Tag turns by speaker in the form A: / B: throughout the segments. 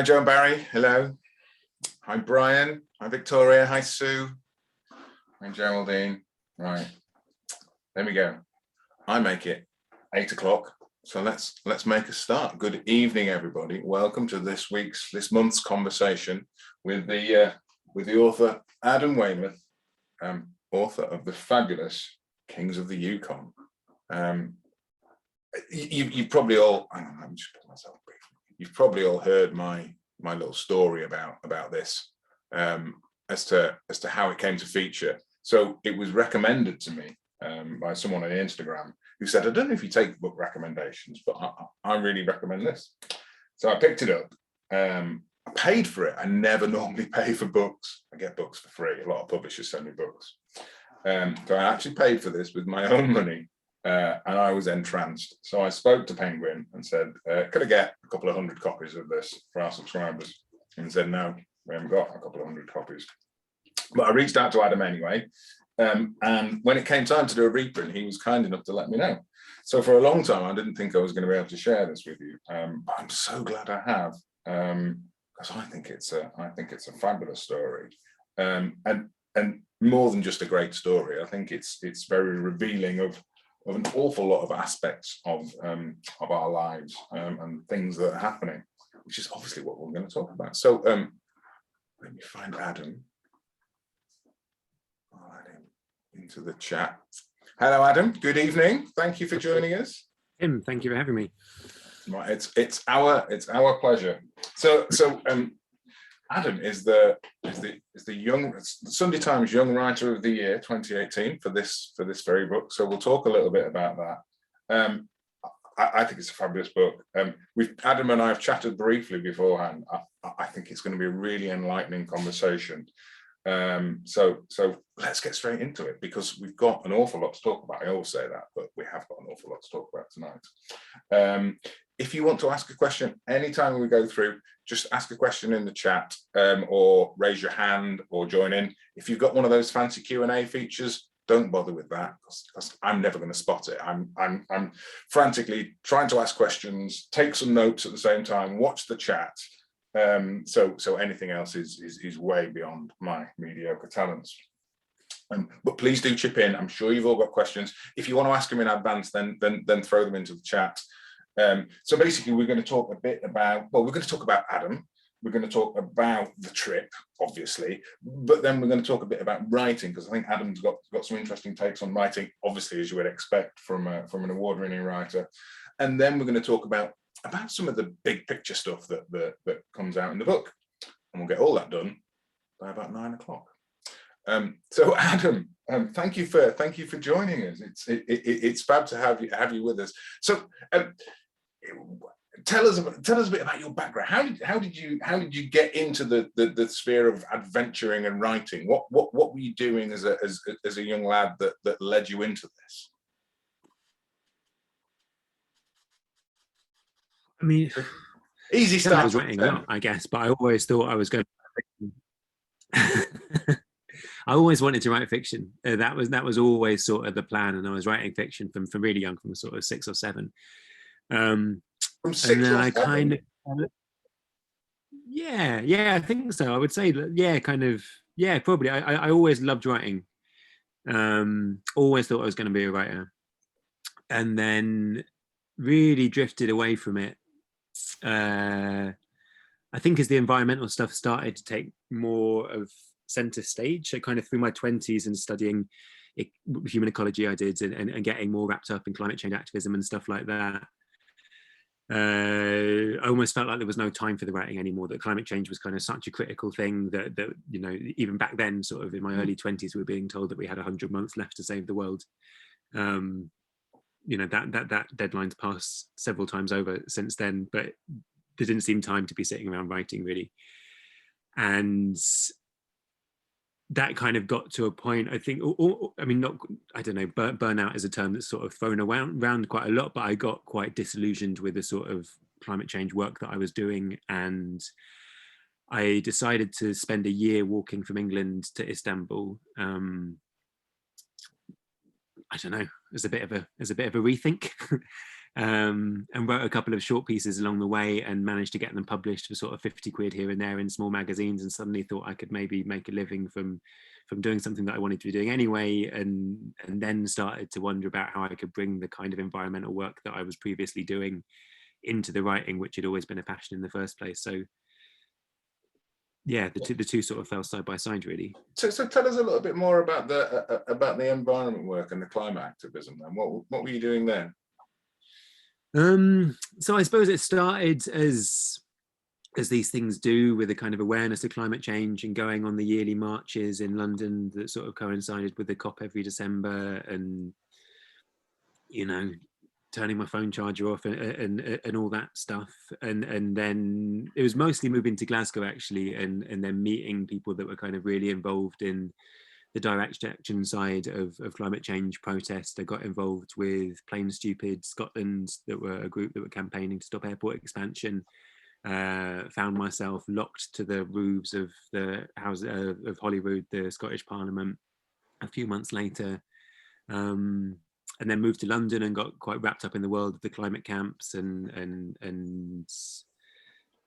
A: Hi, Joe and Barry. Hello. Hi, Brian. Hi, Victoria. Hi, Sue. Hi, Geraldine. Right. There we go. I make it 8 o'clock. So let's make a start. Good evening, everybody. Welcome to this month's conversation with the author Adam Weymouth, author of the fabulous Kings of the Yukon. You've probably all. I'm just put myself brief. You've probably all heard my little story about this, as to how it came to feature. So it was recommended to me by someone on Instagram who said, I don't know if you take book recommendations, but I really recommend this. So I picked it up. I paid for it. I never normally pay for books. I get books for free. A lot of publishers send me books. So I actually paid for this with my own money. And I was entranced. So I spoke to Penguin and said, could I get a couple of 100 copies of this for our subscribers? And he said, no, we haven't got a couple of 100 copies. But I reached out to Adam anyway. And when it came time to do a reprint, he was kind enough to let me know. So for a long time, I didn't think I was going to be able to share this with you. But I'm so glad I have, because I think it's a fabulous story. And more than just a great story, I think it's very revealing of an awful lot of aspects of our lives and things that are happening, which is obviously what we're going to talk about. So let me find Adam. I'll add him into the chat. Hello, Adam. Good evening. Thank you for joining us.
B: Tim, thank you for having me.
A: It's our pleasure. So Adam is the Sunday Times Young Writer of the Year 2018 for this very book. So we'll talk a little bit about that. I think it's a fabulous book. Adam and I have chatted briefly beforehand. I think it's going to be a really enlightening conversation. So let's get straight into it, because we've got an awful lot to talk about. I always say that, but we have got an awful lot to talk about tonight. If you want to ask a question anytime we go through, just ask a question in the chat, or raise your hand or join in. If you've got one of those fancy Q&A features, don't bother with that, because I'm never going to spot it. I'm frantically trying to ask questions, take some notes at the same time, watch the chat. So anything else is way beyond my mediocre talents. But please do chip in. I'm sure you've all got questions. If you want to ask them in advance, then throw them into the chat. So basically, we're going to talk a bit about, we're going to talk about Adam. We're going to talk about the trip, obviously, but then we're going to talk a bit about writing, because I think Adam's got some interesting takes on writing, obviously, as you would expect from an award-winning writer. And then we're going to talk about some of the big picture stuff that comes out in the book, and we'll get all that done by about 9 o'clock. So Adam, thank you for joining us. It's fab to have you with us. So tell us a bit about your background. How did you get into the sphere of adventuring and writing? What were you doing as a young lad that led you into this?
B: I mean,
A: easy start.
B: I was writing a lot, I guess, but I always thought I was going to. I always wanted to write fiction. That was always sort of the plan, and I was writing fiction from really young, from sort of 6 or 7.
A: From 6
B: and then
A: or
B: I
A: 7?
B: kind of, yeah, I think so. I would say, probably. I always loved writing. Always thought I was going to be a writer, and then really drifted away from it. I think as the environmental stuff started to take more of center stage, so kind of through my 20s and studying human ecology I did, and getting more wrapped up in climate change activism and stuff like that, I almost felt like there was no time for the writing anymore, that climate change was kind of such a critical thing that even back then, sort of in my early 20s, we were being told that we had 100 months left to save the world. That deadline's passed several times over since then, but there didn't seem time to be sitting around writing, really. And that kind of got to a point, I think, burnout is a term that's sort of thrown around quite a lot, but I got quite disillusioned with the sort of climate change work that I was doing, and I decided to spend a year walking from England to Istanbul. I don't know, as a bit of a rethink. and wrote a couple of short pieces along the way and managed to get them published for sort of 50 quid here and there in small magazines, and suddenly thought I could maybe make a living from doing something that I wanted to be doing anyway, and then started to wonder about how I could bring the kind of environmental work that I was previously doing into the writing, which had always been a passion in the first place. So yeah, the two sort of fell side by side, really.
A: So tell us a little bit more about the environment work and the climate activism then. What were you doing then?
B: So I suppose it started as these things do, with a kind of awareness of climate change and going on the yearly marches in London that sort of coincided with the COP every December, and, you know, turning my phone charger off and all that stuff. And then it was mostly moving to Glasgow, actually, and then meeting people that were kind of really involved in the direct action side of climate change protest. I got involved with Plain Stupid Scotland, that were a group that were campaigning to stop airport expansion. Found myself locked to the roofs of the House of Holyrood, the Scottish Parliament, a few months later. And then moved to London and got quite wrapped up in the world of the climate camps, and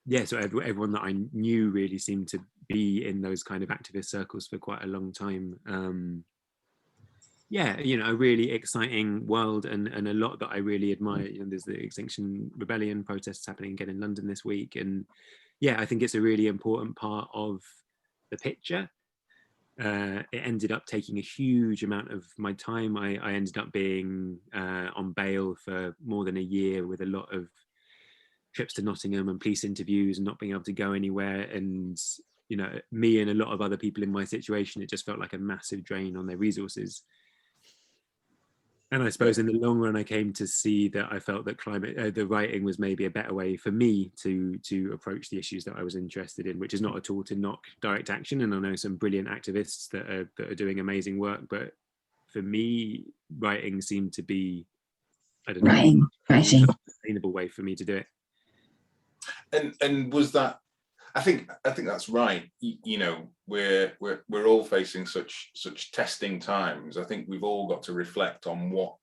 B: yeah, so everyone that I knew really seemed to be in those kind of activist circles for quite a long time. Yeah, you know, a really exciting world, and a lot that I really admire. You know, there's the Extinction Rebellion protests happening again in London this week, and yeah, I think it's a really important part of the picture. It ended up taking a huge amount of my time. I ended up being on bail for more than a year, with a lot of trips to Nottingham and police interviews and not being able to go anywhere. And, you know, me and a lot of other people in my situation, it just felt like a massive drain on their resources. And I suppose in the long run, I came to see that I felt that the writing was maybe a better way for me to approach the issues that I was interested in, which is not at all to knock direct action. And I know some brilliant activists that are doing amazing work, but for me, writing seemed to be, I don't know, a sustainable way for me to do it.
A: And was that? I think that's right. You know, we're all facing such testing times. I think we've all got to reflect on what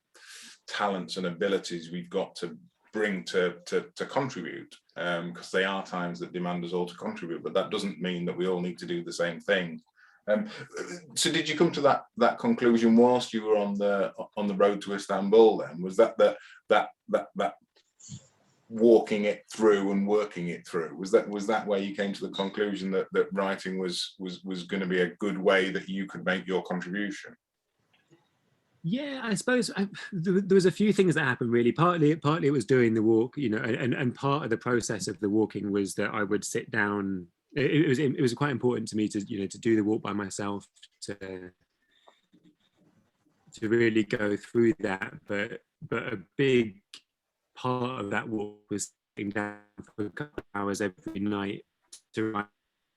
A: talents and abilities we've got to bring to contribute, because they are times that demand us all to contribute. But that doesn't mean that we all need to do the same thing. So did you come to that conclusion whilst you were on the road to Istanbul? Then was that walking it through and working it through, was that where you came to the conclusion that writing was going to be a good way that you could make your contribution?
B: Yeah, I suppose there was a few things that happened, really. Partly it was doing the walk, you know, and part of the process of the walking was that I would sit down. It was quite important to me to, you know, to do the walk by myself, to really go through that. But a big part of that walk was sitting down for a couple of hours every night to write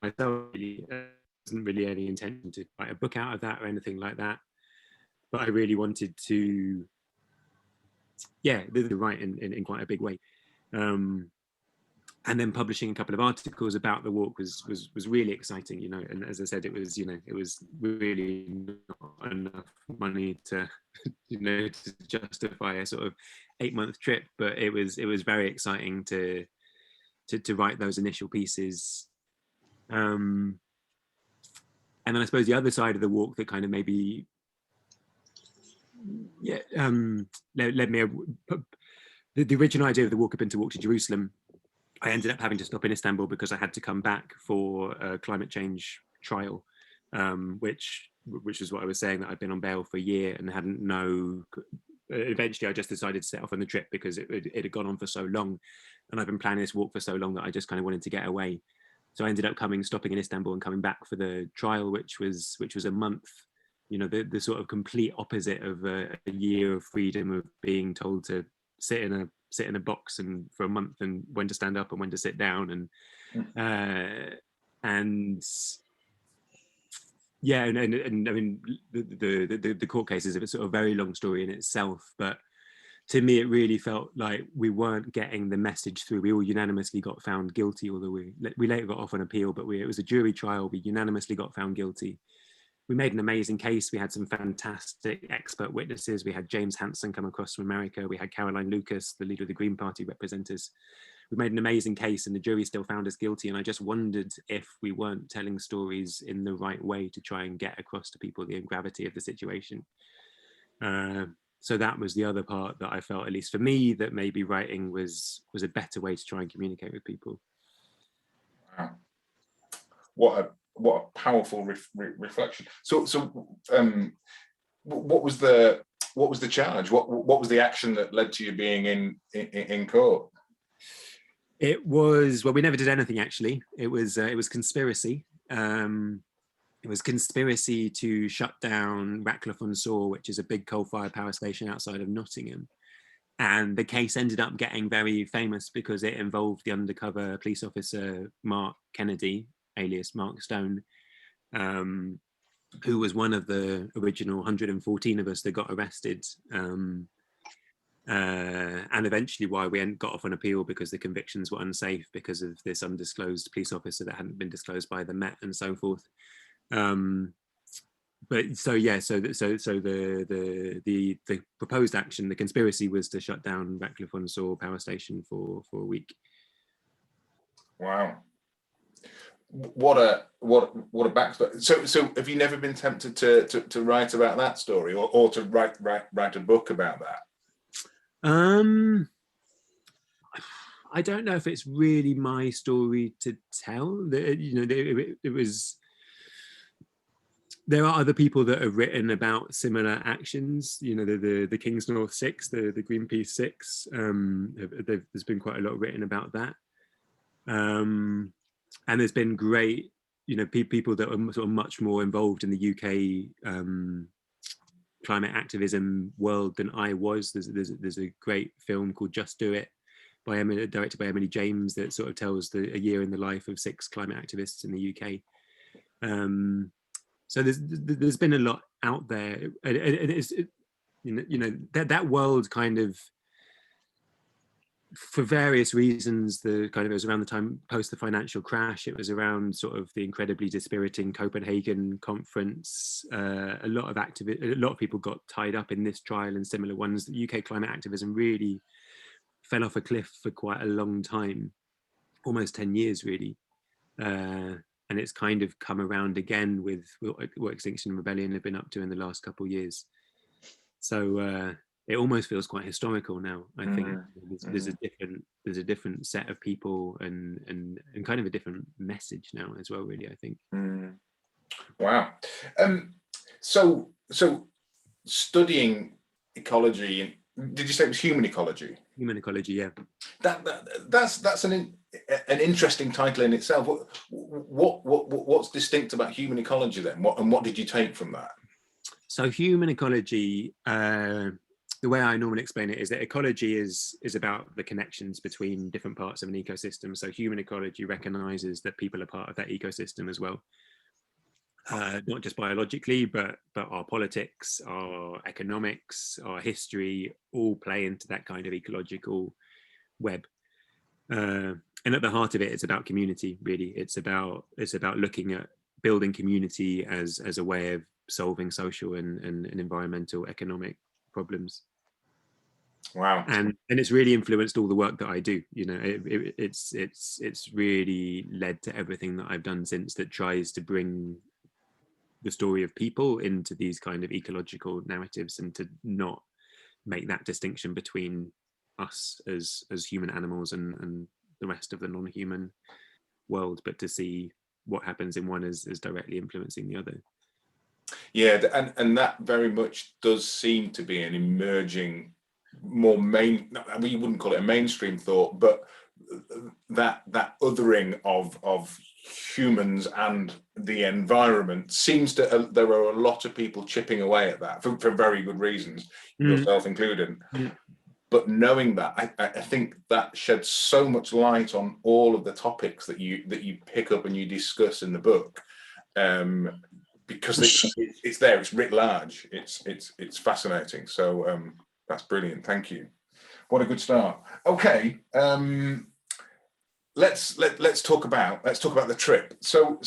B: myself. There wasn't really any intention to write a book out of that or anything like that, but I really wanted to, yeah, write in quite a big way. And then publishing a couple of articles about the walk was really exciting, you know. And as I said, it was really not enough money to, you know, to justify a sort of 8-month trip, but it was very exciting to write those initial pieces. And then I suppose the other side of the walk that kind of maybe, yeah, led me. The original idea of the walk had been to walk to Jerusalem. I ended up having to stop in Istanbul because I had to come back for a climate change trial, which is what I was saying, that I'd been on bail for a year and hadn't know. Eventually, I just decided to set off on the trip because it had gone on for so long, and I've been planning this walk for so long that I just kind of wanted to get away. So I ended up stopping in Istanbul and coming back for the trial, which was a month. You know, the sort of complete opposite of a year of freedom, of being told to sit in a box and for a month, and when to stand up and when to sit down, and yeah, and I mean, the court case is a sort of very long story in itself, but to me it really felt like we weren't getting the message through. We all unanimously got found guilty, although we later got off on appeal, but it was a jury trial. We unanimously got found guilty, we made an amazing case. We had some fantastic expert witnesses. We had James Hansen come across from America. We had Caroline Lucas, the leader of the Green Party, represent us. We made an amazing case, and the jury still found us guilty. And I just wondered if we weren't telling stories in the right way to try and get across to people the gravity of the situation. So that was the other part that I felt, at least for me, that maybe writing was a better way to try and communicate with people.
A: Wow. What a powerful reflection. So what was the charge? What was the action that led to you being in court?
B: It was, well, we never did anything actually. It was conspiracy. It was conspiracy to shut down Ratcliffe-on-Soar, which is a big coal-fired power station outside of Nottingham. And the case ended up getting very famous because it involved the undercover police officer Mark Kennedy, alias Mark Stone, who was one of the original 114 of us that got arrested. And eventually why we got off on appeal, because the convictions were unsafe because of this undisclosed police officer that hadn't been disclosed by the Met and so forth. But so yeah, so the proposed action, the conspiracy, was to shut down Ratcliffe-on-Soar power station for a week.
A: Wow, what a backstory. So have you never been tempted to write about that story, or to write a book about that?
B: I don't know if it's really my story to tell. It was. There are other people that have written about similar actions. You know, the King's North Six, the Greenpeace Six. There's been quite a lot written about that, and there's been great, people that are sort of much more involved in the UK climate activism world than I was. There's a great film called Just Do It, directed by Emily James, that sort of tells a year in the life of 6 climate activists in the UK. So there's been a lot out there, and it's that world kind of, for various reasons, it was around the time post the financial crash. It was around sort of the incredibly dispiriting Copenhagen conference. A lot of people got tied up in this trial and similar ones. The UK climate activism really fell off a cliff for quite a long time, almost 10 years really. And it's kind of come around again with what Extinction and Rebellion have been up to in the last couple of years. So it almost feels quite historical now. I think there's a different set of people and kind of a different message now as well, really, I think.
A: Wow. So studying ecology, did you say it was human ecology?
B: Human ecology, yeah.
A: That's an interesting title in itself. What's distinct about human ecology then? What did you take from that?
B: So human ecology, the way I normally explain it is that ecology is about the connections between different parts of an ecosystem. So human ecology recognizes that people are part of that ecosystem as well. Not just biologically, but our politics, our economics, our history all play into that kind of ecological web. And at the heart of it, it's about community, really. It's about looking at building community as a way of solving social and environmental economic problems.
A: Wow.
B: And it's really influenced all the work that I do. It's really led to everything that I've done since, that tries to bring the story of people into these kind of ecological narratives, and to not make that distinction between us as human animals and the rest of the non-human world, but to see what happens in one as directly influencing the other.
A: Yeah, and that very much does seem to be an emerging, more we wouldn't call it a mainstream thought, but that othering of humans and the environment seems to, there are a lot of people chipping away at that for very good reasons, yourself included. But knowing that, I think that sheds so much light on all of the topics that you pick up and you discuss in the book, because it's there, it's writ large, it's fascinating. So that's brilliant. Thank you. What a good start. Okay, let's talk about the trip. So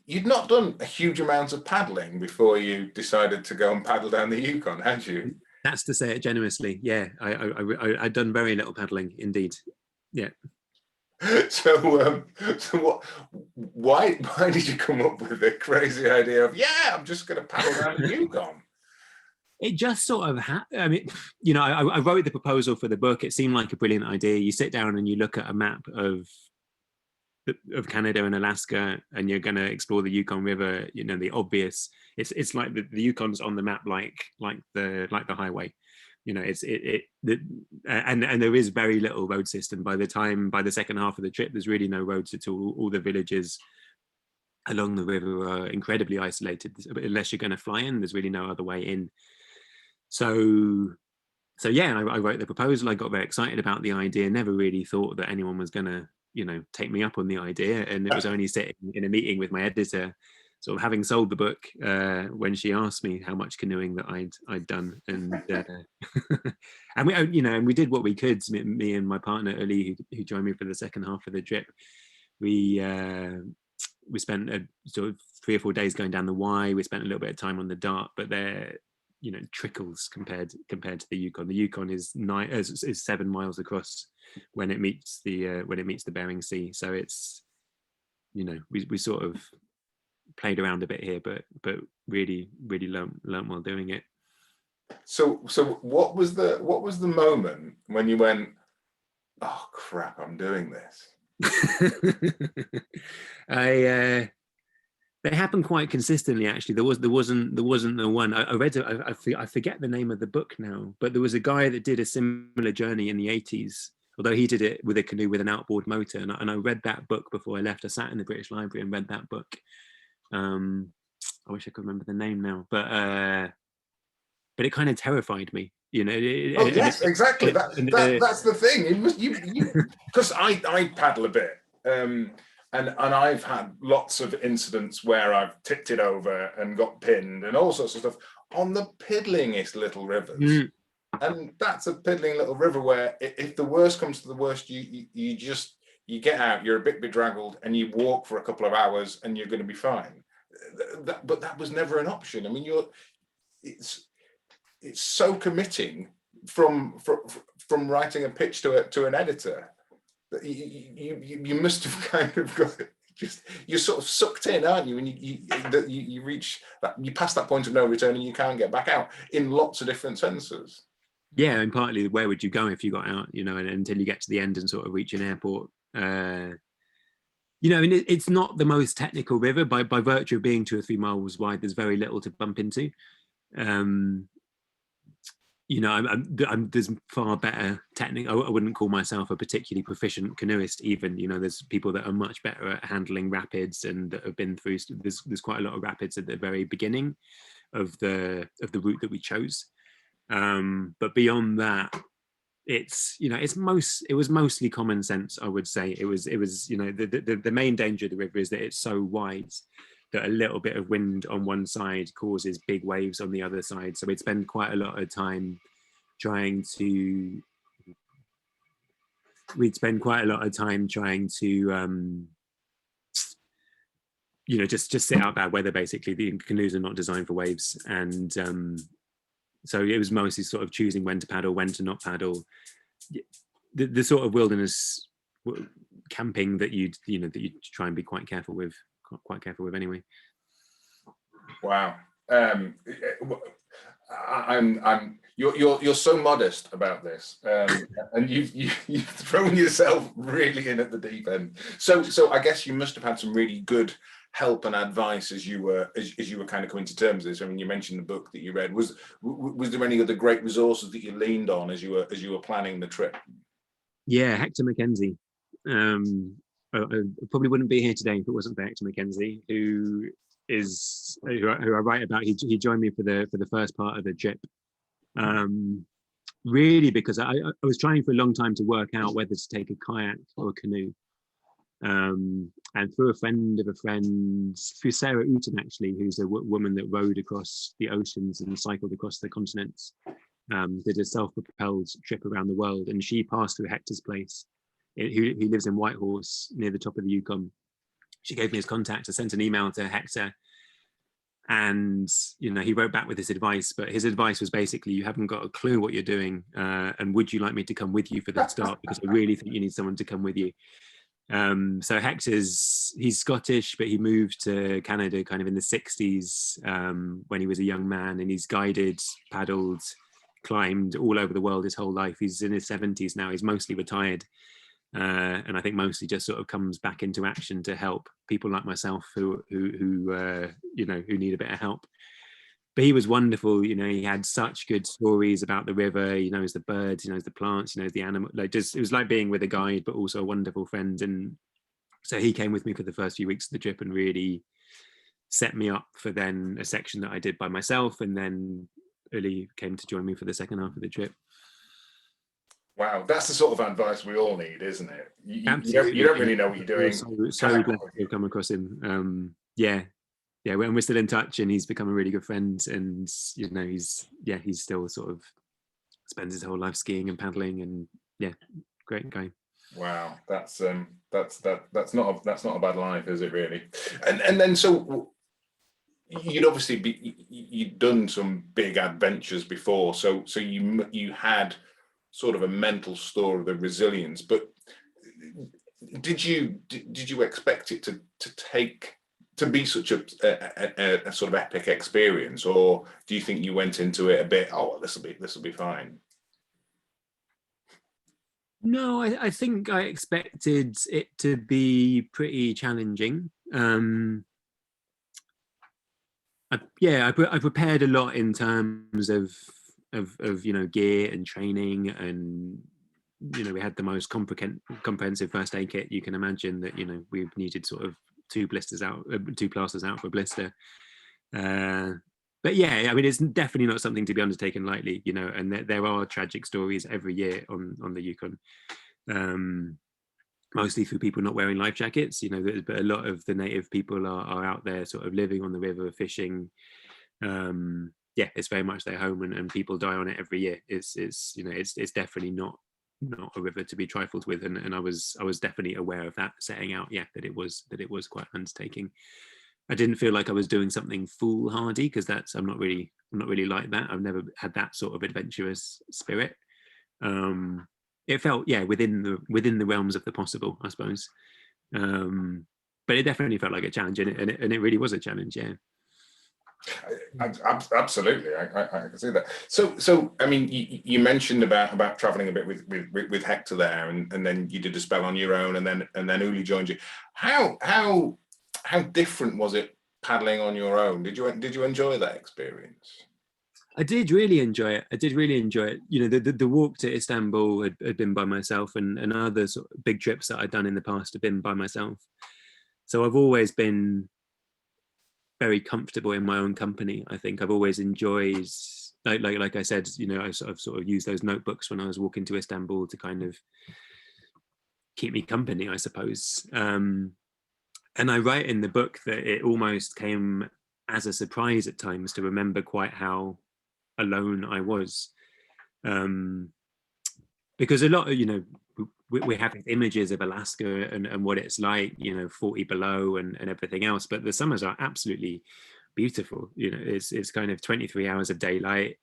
A: you'd not done a huge amount of paddling before you decided to go and paddle down the Yukon, had you?
B: That's to say it generously. Yeah, I'd done very little paddling indeed. Yeah.
A: So, why did you come up with the crazy idea of, yeah, I'm just going to paddle down the Yukon?
B: It just sort of, I mean, you know, I wrote the proposal for the book. It seemed like a brilliant idea. You sit down and you look at a map of Canada and Alaska, and you're going to explore the Yukon River. You know, the obvious. It's like the Yukon's on the map, like the highway. You know, and there is very little road system. By the second half of the trip, there's really no roads at all. All the villages along the river are incredibly isolated. Unless you're going to fly in, there's really no other way in. So yeah, I wrote the proposal. I got very excited about the idea. Never really thought that anyone was going to, you know, take me up on the idea. And it was only sitting in a meeting with my editor, sort of having sold the book, when she asked me how much canoeing that I'd done, and and we, you know, and we did what we could. Me and my partner Ali, who joined me for the second half of the trip, we spent sort of 3 or 4 days going down the Y. We spent a little bit of time on the Dart, but they're, you know, trickles compared to the Yukon. The Yukon is 7 miles across when it meets the Bering Sea. So it's, you know, we sort of played around a bit here, but really learnt while doing it.
A: So what was the moment when you went, oh crap, I'm doing this?
B: They happen quite consistently, actually. There wasn't the one. I read it. I forget the name of the book now, but there was a guy that did a similar journey in the 80s. Although he did it with a canoe with an outboard motor, and I read that book before I left. I sat in the British Library and read that book. I wish I could remember the name now, but it kind of terrified me. You know.
A: Yes, exactly. That's the thing. You because I paddle a bit. And I've had lots of incidents where I've tipped it over and got pinned and all sorts of stuff on the piddlingest little rivers. And that's a piddling little river where if the worst comes to the worst, you get out, you're a bit bedraggled, and you walk for a couple of hours and you're going to be fine. But that was never an option. I mean, it's so committing from writing a pitch to an editor. You must have kind of got you're sort of sucked in, aren't you? And you reach that, you pass that point of no return, and you can't get back out in lots of different senses.
B: Yeah, and partly, where would you go if you got out? You know, and until you get to the end and sort of reach an airport. You know, and it's not the most technical river by virtue of being 2 or 3 miles wide. There's very little to bump into. You know, there's far better technical. I wouldn't call myself a particularly proficient canoeist even. You know, there's people that are much better at handling rapids and that have been through. There's quite a lot of rapids at the very beginning of the route that we chose. But beyond that, it's, you know, it was mostly common sense, I would say. It was you know, the main danger of the river is that it's so wide that a little bit of wind on one side causes big waves on the other side. So we'd spend quite a lot of time trying to, you know, just sit out bad weather. Basically, the canoes are not designed for waves, and so it was mostly sort of choosing when to paddle, when to not paddle. The sort of wilderness camping that you try and be quite careful with anyway.
A: Wow. You're so modest about this, and you've thrown yourself really in at the deep end. So I guess you must have had some really good help and advice as you were kind of coming to terms with this. I mean, you mentioned the book that you read. Was there any other great resources that you leaned on as you were planning the trip?
B: Yeah, Hector McKenzie. I probably wouldn't be here today if it wasn't for Hector McKenzie, who I write about. He joined me for the first part of the trip, really because I was trying for a long time to work out whether to take a kayak or a canoe, and through a friend of a friend, through Sarah Ooten actually, who's a woman that rode across the oceans and cycled across the continents, did a self-propelled trip around the world, and she passed through Hector's place, who lives in Whitehorse near the top of the Yukon. she gave me his contact. I sent an email to Hector, and he wrote back with his advice, but his advice was basically, you haven't got a clue what you're doing, and would you like me to come with you for the start, because I really think you need someone to come with you. So he's Scottish, but he moved to Canada kind of in the 60s when he was a young man, and he's guided, paddled, climbed all over the world his whole life. He's in his 70s now. He's mostly retired, and I think mostly just sort of comes back into action to help people like myself who need a bit of help. But he was wonderful. He had such good stories about the river. He knows the birds, he knows the plants, he knows the animal. It was like being with a guide, but also a wonderful friend. And so he came with me for the first few weeks of the trip and really set me up for then a section that I did by myself, and then Uli came to join me for the second half of the trip.
A: Wow, that's the sort of advice we all need, isn't it? You
B: Absolutely.
A: don't really know what you're doing.
B: So glad to have come across him. Yeah, and we're still in touch, and he's become a really good friend. And he's still sort of spends his whole life skiing and paddling, and great guy.
A: Wow, that's not a bad life, is it really? And then so you'd done some big adventures before, so you had sort of a mental store of the resilience, but did you expect it to be such a sort of epic experience, or do you think you went into it a bit, this will be fine?
B: No, I think I expected it to be pretty challenging. I prepared a lot in terms of gear and training, and we had the most comprehensive first aid kit you can imagine. That we needed sort of 2 plasters out for a blister. But it's definitely not something to be undertaken lightly, and there are tragic stories every year on the Yukon, mostly through people not wearing life jackets, but a lot of the native people are out there sort of living on the river, fishing. It's very much their home, and people die on it every year. It's definitely not a river to be trifled with, and I was definitely aware of that setting out, that it was quite an undertaking. I didn't feel like I was doing something foolhardy, because I'm not really like that. I've never had that sort of adventurous spirit. It felt within the realms of the possible, I suppose. But it definitely felt like a challenge, and it really was a challenge.
A: Absolutely, I can see that. So I mean, you mentioned about traveling a bit with Hector there, and then you did a spell on your own, and then Uli joined you. How different was it paddling on your own? Did you enjoy that experience?
B: I did really enjoy it. The walk to Istanbul had been by myself, and other sort of big trips that I'd done in the past have been by myself. So I've always been very comfortable in my own company. I think I've always enjoyed, like I said, I sort of used those notebooks when I was walking to Istanbul to kind of keep me company, I suppose. And I write in the book that it almost came as a surprise at times to remember quite how alone I was, because a lot of we have images of Alaska and what it's like, 40 below and everything else, but the summers are absolutely beautiful. It's kind of 23 hours of daylight.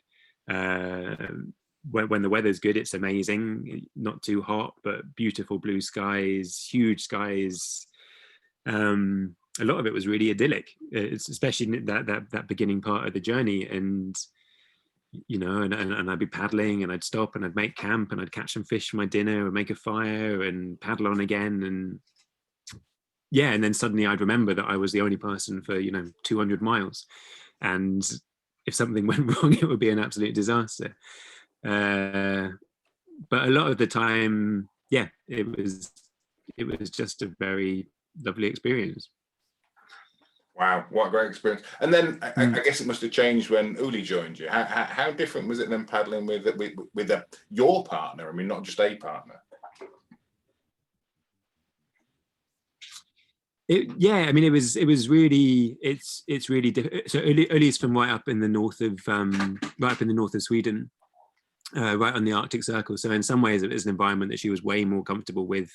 B: When the weather's good, it's amazing, not too hot, but beautiful blue skies, huge skies. A lot of it was really idyllic. It's especially that beginning part of the journey, and and I'd be paddling, and I'd stop, and I'd make camp, and I'd catch some fish for my dinner, and make a fire, and paddle on again, and then suddenly I'd remember that I was the only person for 200 miles, and if something went wrong, it would be an absolute disaster. But a lot of the time, it was just a very lovely experience.
A: Wow, what a great experience! And then I guess it must have changed when Uli joined you. How different was it than paddling with your partner? I mean, not just a partner.
B: It was really different. So Uli's from right up in the north of Sweden, right on the Arctic Circle. So in some ways, it was an environment that she was way more comfortable with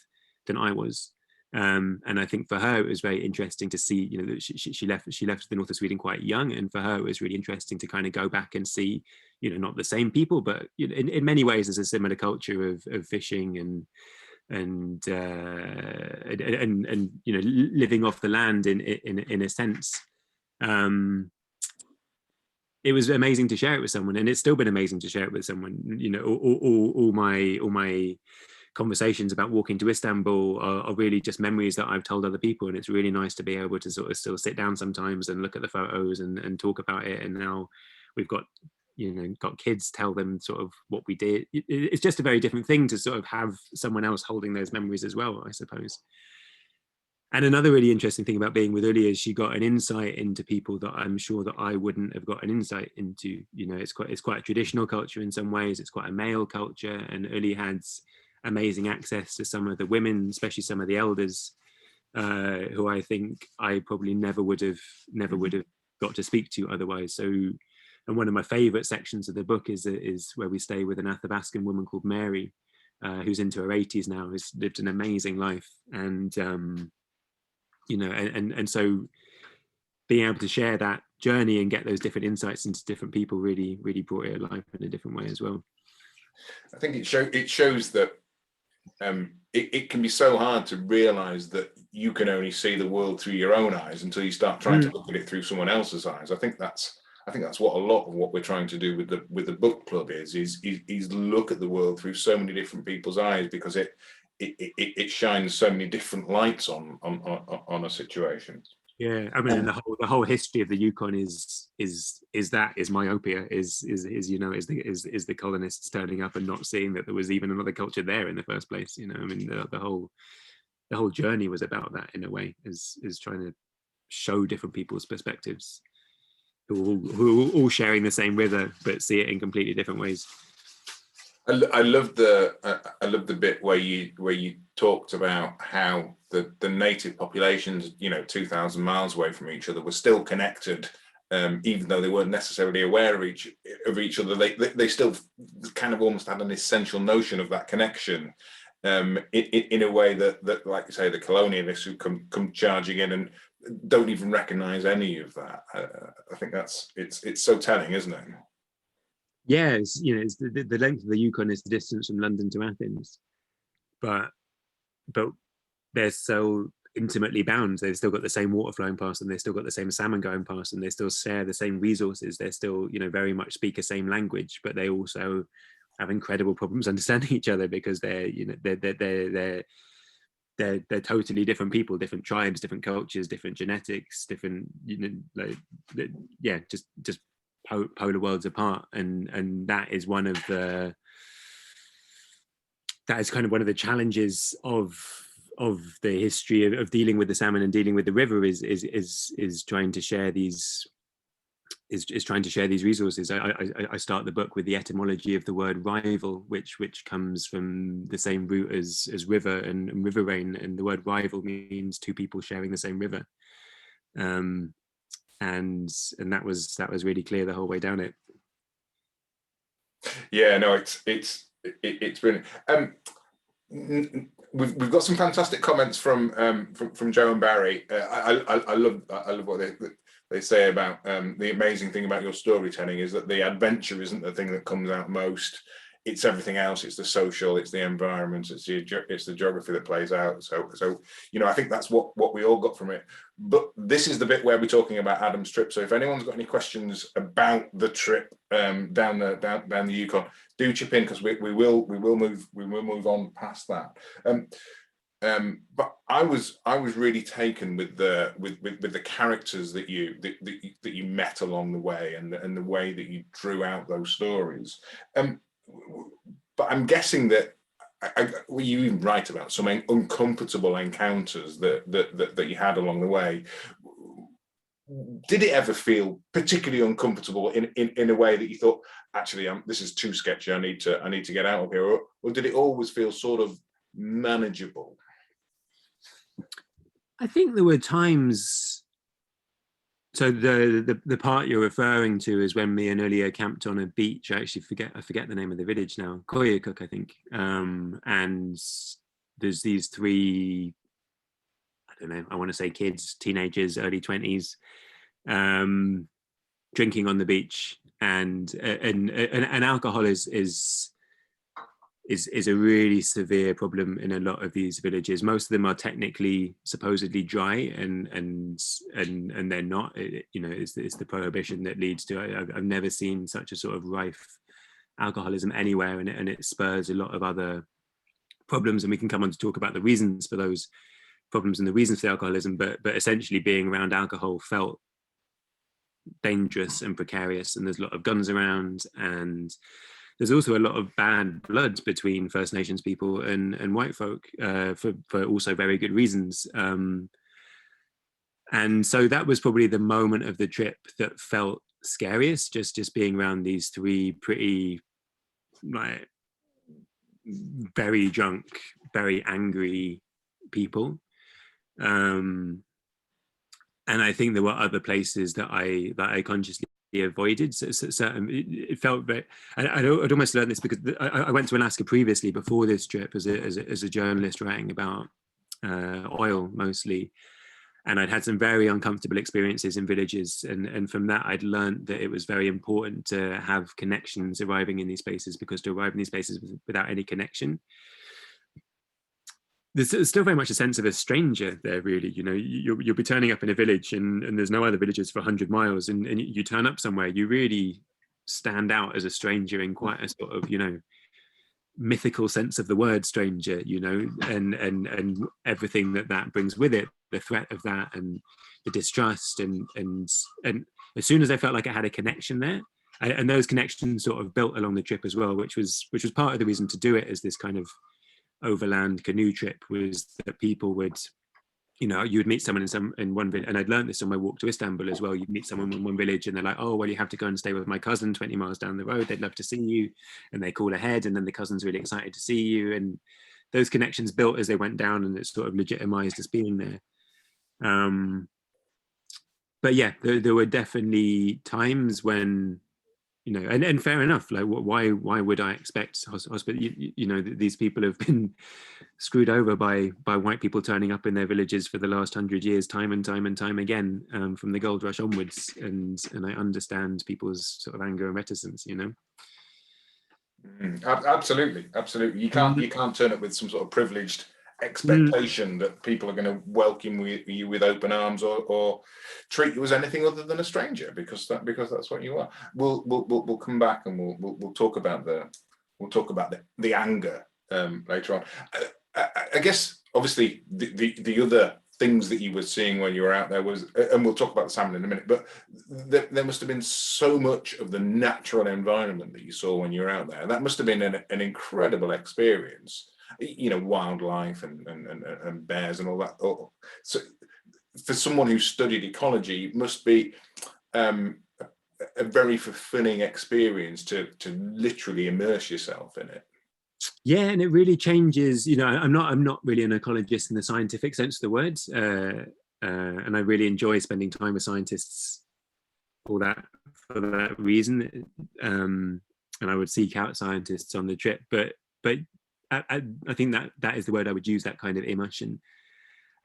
B: than I was. And I think for her it was very interesting to see, you know, that she left the north of Sweden quite young, and for her it was really interesting to kind of go back and see, you know, not the same people, but, you know, in many ways there's a similar culture of fishing and you know, living off the land in a sense. It was amazing to share it with someone, and it's still been amazing to share it with someone. You know, all my conversations about walking to Istanbul are really just memories that I've told other people, and it's really nice to be able to sort of still sit down sometimes and look at the photos and talk about it. And now we've got, you know, got kids, tell them sort of what we did. It's just a very different thing to sort of have someone else holding those memories as well, I suppose. And another really interesting thing about being with Uli is she got an insight into people that I'm sure that I wouldn't have got an insight into. You know, it's quite a traditional culture in some ways. It's quite a male culture, and Uli had amazing access to some of the women, especially some of the elders, who I think I probably never would have got to speak to otherwise. So, and one of my favourite sections of the book is where we stay with an Athabascan woman called Mary, who's into her 80s now, who's lived an amazing life, and you know, and so being able to share that journey and get those different insights into different people really brought it alive in a different way as well.
A: I think it shows that it can be so hard to realize that you can only see the world through your own eyes until you start trying to look at it through someone else's eyes. I think that's what a lot of what we're trying to do with the book club is look at the world through so many different people's eyes, because it shines so many different lights on a situation.
B: Yeah, I mean, the whole history of the Yukon is myopia, is you know, is the colonists turning up and not seeing that there was even another culture there in the first place. You know, I mean, the whole journey was about that in a way, is trying to show different people's perspectives, who are all sharing the same river but see it in completely different ways.
A: I love the bit where you talked about how the native populations, you know, 2,000 miles away from each other, were still connected, even though they weren't necessarily aware of each other. They still kind of almost had an essential notion of that connection, in a way that, like you say, the colonialists who come charging in and don't even recognise any of that. I think it's so telling, isn't it?
B: Yeah, it's, you know, it's the length of the Yukon is the distance from London to Athens, but they're so intimately bound. They've still got the same water flowing past them. They've still got the same salmon going past them. They still share the same resources. They're still, you know, very much speak the same language, but they also have incredible problems understanding each other, because they're, you know, they're totally different people, different tribes, different cultures, different genetics, different, you know, like, yeah, just polar worlds apart. And that is kind of one of the challenges of the history of dealing with the salmon and dealing with the river, is trying to share these resources. I start the book with the etymology of the word rival, which comes from the same root as river and riverine, and the word rival means two people sharing the same river. And that was really clear the whole way down it.
A: Yeah, no, it's brilliant. We've got some fantastic comments from Joe and Barry. I love what they say about the amazing thing about your storytelling is that the adventure isn't the thing that comes out most. It's everything else. It's the social, it's the environment, it's the geography that plays out. So you know, I think that's what we all got from it. But this is the bit where we're talking about Adam's trip. So if anyone's got any questions about the trip down the Yukon, do chip in, because we will move on past that. But I was really taken with the characters that you met along the way, and the way that you drew out those stories. But I'm guessing that you even write about some uncomfortable encounters that you had along the way. Did it ever feel particularly uncomfortable in a way that you thought, actually, this is too sketchy, I need to get out of here, or did it always feel sort of manageable?
B: I think there were times. So the part you're referring to is when me and Uli camped on a beach. I forget the name of the village now, Koyukuk, I think. And there's these three don't know, I want to say kids, teenagers, early 20s, drinking on the beach, and alcohol is a really severe problem in a lot of these villages. Most of them are technically supposedly dry, and they're not. It's the prohibition that leads to. I've never seen such a sort of rife alcoholism anywhere, and it spurs a lot of other problems, and we can come on to talk about the reasons for those problems and the reasons for the alcoholism. But essentially, being around alcohol felt dangerous and precarious, and there's a lot of guns around, and there's also a lot of bad blood between First Nations people and white folk, for also very good reasons. And so that was probably the moment of the trip that felt scariest, just being around these three pretty, like, very drunk, very angry people. And I think there were other places that I consciously avoided. So it felt very. I'd almost learned this because I went to Alaska previously before this trip as a journalist writing about oil mostly, and I'd had some very uncomfortable experiences in villages, and from that I'd learned that it was very important to have connections arriving in these places, because to arrive in these places without any connection, there's still very much a sense of a stranger there, really. You'll be turning up in a village and there's no other villages for 100 miles, and you turn up somewhere, you really stand out as a stranger in quite a sort of, mythical sense of the word stranger, and everything that brings with it, the threat of that and the distrust, and as soon as I felt like I had a connection there, and those connections sort of built along the trip as well, which was part of the reason to do it as this kind of overland canoe trip, was that people would, you would meet someone in one village, and I'd learned this on my walk to Istanbul as well. You'd meet someone in one village and they're like, oh, well, you have to go and stay with my cousin 20 miles down the road, they'd love to see you, and they call ahead, and then the cousin's really excited to see you, and those connections built as they went down, and it's sort of legitimized as being there. But yeah, there were definitely times when, and fair enough, like, why would I expect hospital? These people have been screwed over by white people turning up in their villages for the last 100 years, time and time again, from the gold rush onwards, and I understand people's sort of anger and reticence.
A: Absolutely. You can't turn up with some sort of privileged expectation that people are going to welcome you with open arms, or treat you as anything other than a stranger, because that's what you are. We'll come back and we'll talk about the anger later on. I guess obviously the other things that you were seeing when you were out there was, and we'll talk about the salmon in a minute, but there must have been so much of the natural environment that you saw when you were out there. That must have been an incredible experience. Wildlife and bears and all that. So for someone who studied ecology, it must be a very fulfilling experience to literally immerse yourself in it.
B: Yeah, and it really changes. I'm not really an ecologist in the scientific sense of the word, and I really enjoy spending time with scientists for that reason. And I would seek out scientists on the trip, but I think that is the word I would use, that kind of immersion.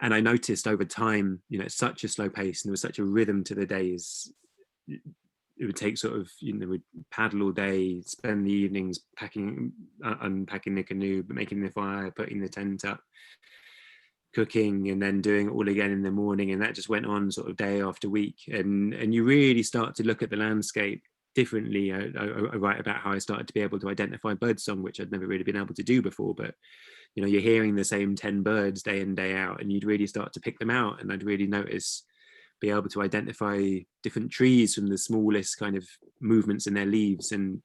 B: And I noticed over time, it's such a slow pace, and there was such a rhythm to the days. It would take sort of, we'd paddle all day, spend the evenings unpacking the canoe, but making the fire, putting the tent up, cooking, and then doing it all again in the morning. And that just went on sort of day after week. And you really start to look at the landscape differently. I write about how I started to be able to identify birdsong, which I'd never really been able to do before. But you're hearing the same 10 birds day in, day out, and you'd really start to pick them out. And I'd really be able to identify different trees from the smallest kind of movements in their leaves, and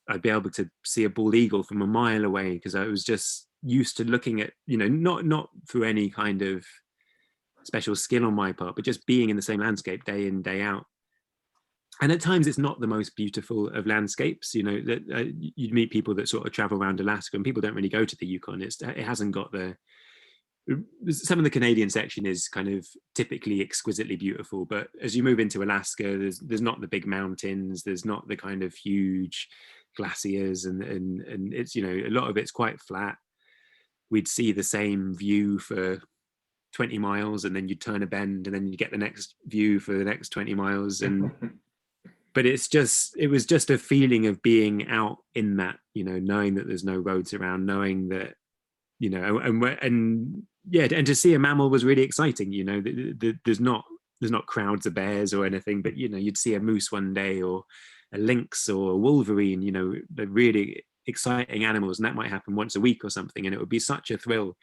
B: I'd be able to see a bald eagle from a mile away, because I was just used to looking at, not through any kind of special skill on my part, but just being in the same landscape day in, day out. And at times it's not the most beautiful of landscapes. That you'd meet people that sort of travel around Alaska, and people don't really go to the Yukon. It hasn't got some of the Canadian section is kind of typically exquisitely beautiful, but as you move into Alaska, there's not the big mountains, there's not the kind of huge glaciers, and it's, a lot of it's quite flat. We'd see the same view for 20 miles, and then you turn a bend, and then you get the next view for the next 20 miles. And but it was just a feeling of being out in that, you know, knowing that there's no roads around, knowing that, you know, and yeah, and to see a mammal was really exciting. You know, there's not crowds of bears or anything, but you know, you'd see a moose one day, or a lynx or a wolverine, you know, they're really exciting animals, and that might happen once a week or something, and it would be such a thrill.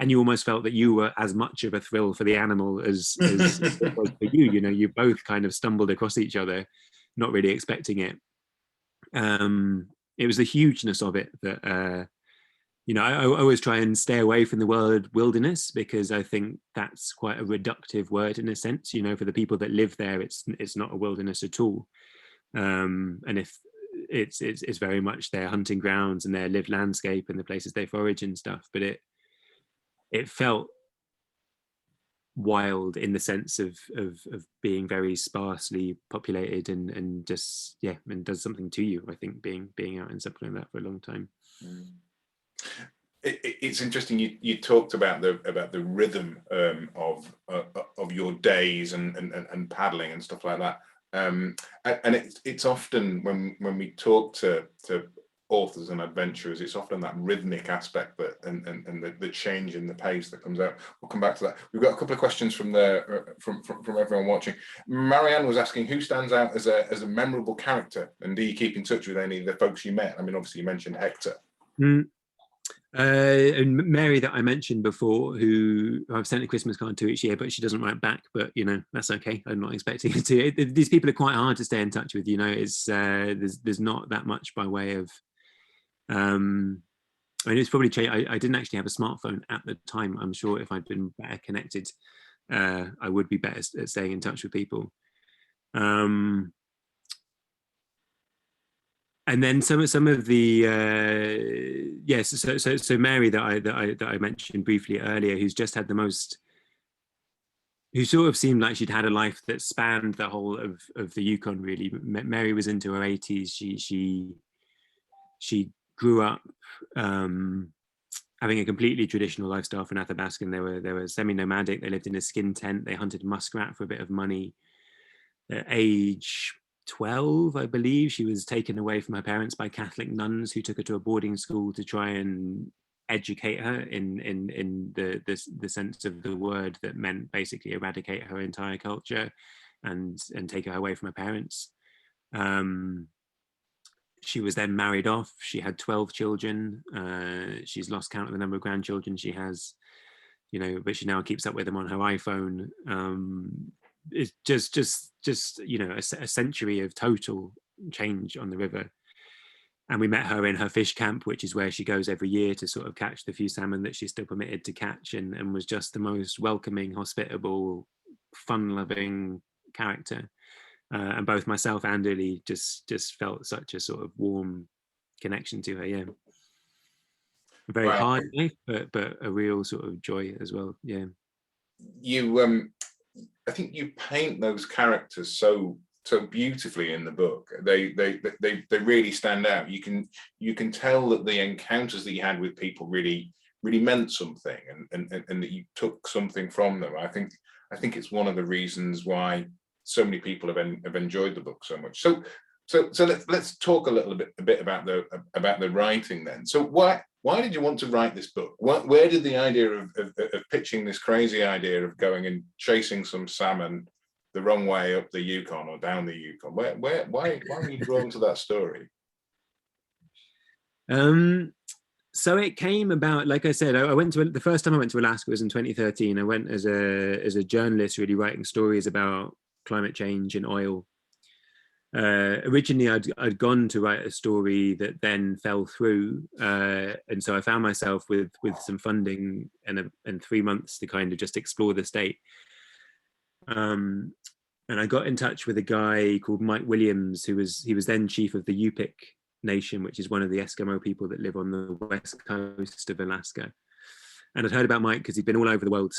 B: And you almost felt that you were as much of a thrill for the animal as it was for you. You know, you both kind of stumbled across each other, not really expecting it. It was the hugeness of it that, you know, I always try and stay away from the word wilderness, because I think that's quite a reductive word in a sense. You know, for the people that live there, it's not a wilderness at all. And if it's very much their hunting grounds and their lived landscape and the places they forage and stuff, but it felt wild in the sense of being very sparsely populated, and just, yeah, and does something to you, I think, being out in something like that for a long time.
A: It's interesting you talked about the rhythm of your days and paddling and stuff like that, and it's often when we talk to authors and adventurers, it's often that rhythmic aspect that and the change in the pace that comes out. We'll come back to that. We've got a couple of questions from everyone watching. Marianne was asking, who stands out as a memorable character, and do you keep in touch with any of the folks you met? I mean, obviously you mentioned Hector.
B: And Mary, that I mentioned before, who I've sent a Christmas card to each year, but she doesn't write back. But you know, that's okay. I'm not expecting her to. These people are quite hard to stay in touch with. You know, it's there's not that much by way of. I mean, it's probably changed. I didn't actually have a smartphone at the time. I'm sure if I'd been better connected, I would be better at staying in touch with people. And then some of the yes, so Mary that I mentioned briefly earlier, who's just had the most, who sort of seemed like she'd had a life that spanned the whole of the Yukon. Really, Mary was into her 80s. She grew up having a completely traditional lifestyle for Athabascan. They were semi-nomadic. They lived in a skin tent. They hunted muskrat for a bit of money. At age 12, I believe, she was taken away from her parents by Catholic nuns who took her to a boarding school to try and educate her in the sense of the word that meant basically eradicate her entire culture and take her away from her parents. She was then married off. She had 12 children. She's lost count of the number of grandchildren she has, you know, but she now keeps up with them on her iPhone. It's just you know, a century of total change on the river. And we met her in her fish camp, which is where she goes every year to sort of catch the few salmon that she's still permitted to catch, and was just the most welcoming, hospitable, fun-loving character. And both myself and Lily just felt such a sort of warm connection to her. Yeah, a very hard life, but a real sort of joy as well. Yeah.
A: You I think you paint those characters so beautifully in the book. They really stand out. You can tell that the encounters that you had with people really meant something, and that you took something from them. I think it's one of the reasons why so many people have enjoyed the book so much. So let's talk a little bit about the writing then. So why did you want to write this book? Where did the idea of pitching this crazy idea of going and chasing some salmon the wrong way up the Yukon or down the Yukon? Why were you drawn to that story?
B: So it came about, like I said, I went to, the first time I went to Alaska was in 2013. I went as a journalist, really writing stories about climate change and oil. Originally, I'd gone to write a story that then fell through, and so I found myself with some funding and 3 months to kind of just explore the state. And I got in touch with a guy called Mike Williams, he was then chief of the Yupik Nation, which is one of the Eskimo people that live on the west coast of Alaska. And I'd heard about Mike because he'd been all over the world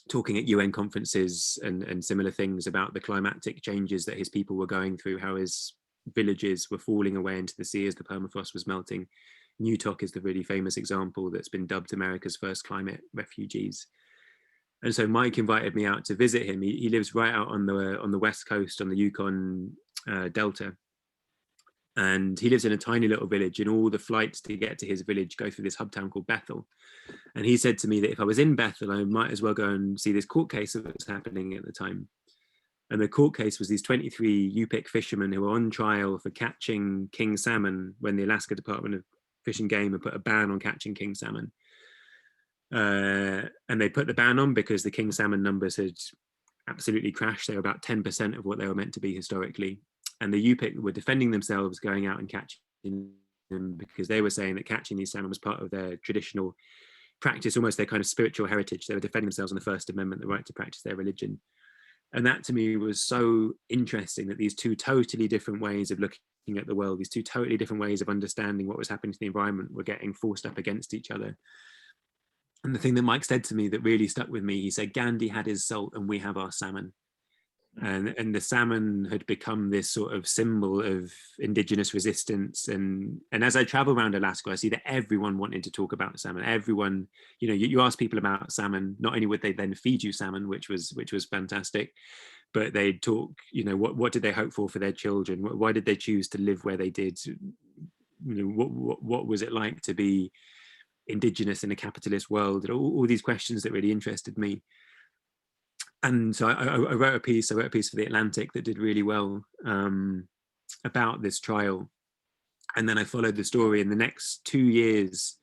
B: talking at UN conferences and similar things about the climatic changes that his people were going through, how his villages were falling away into the sea as the permafrost was melting. Newtok is the really famous example that's been dubbed America's first climate refugees. And so Mike invited me out to visit him. He lives right out on the west coast, on the Yukon Delta. And he lives in a tiny little village, and all the flights to get to his village go through this hub town called Bethel. And he said to me that if I was in Bethel, I might as well go and see this court case that was happening at the time. And the court case was these 23 Yupik fishermen who were on trial for catching king salmon when the Alaska Department of Fish and Game had put a ban on catching king salmon. And they put the ban on because the king salmon numbers had absolutely crashed. They were about 10% of what they were meant to be historically. And the Yupik were defending themselves, going out and catching them, because they were saying that catching these salmon was part of their traditional practice, almost their kind of spiritual heritage. They were defending themselves on the First Amendment, the right to practice their religion. And that to me was so interesting, that these two totally different ways of looking at the world, these two totally different ways of understanding what was happening to the environment, were getting forced up against each other. And the thing that Mike said to me that really stuck with me, he said, Gandhi had his salt and we have our salmon. And the salmon had become this sort of symbol of indigenous resistance. And as I travel around Alaska, I see that everyone wanted to talk about salmon. Everyone, you ask people about salmon, not only would they then feed you salmon, which was fantastic, but they'd talk, what did they hope for their children? Why did they choose to live where they did? What was it like to be indigenous in a capitalist world? All these questions that really interested me. And so I wrote a piece for The Atlantic that did really well about this trial. And then I followed the story. In the next 2 years,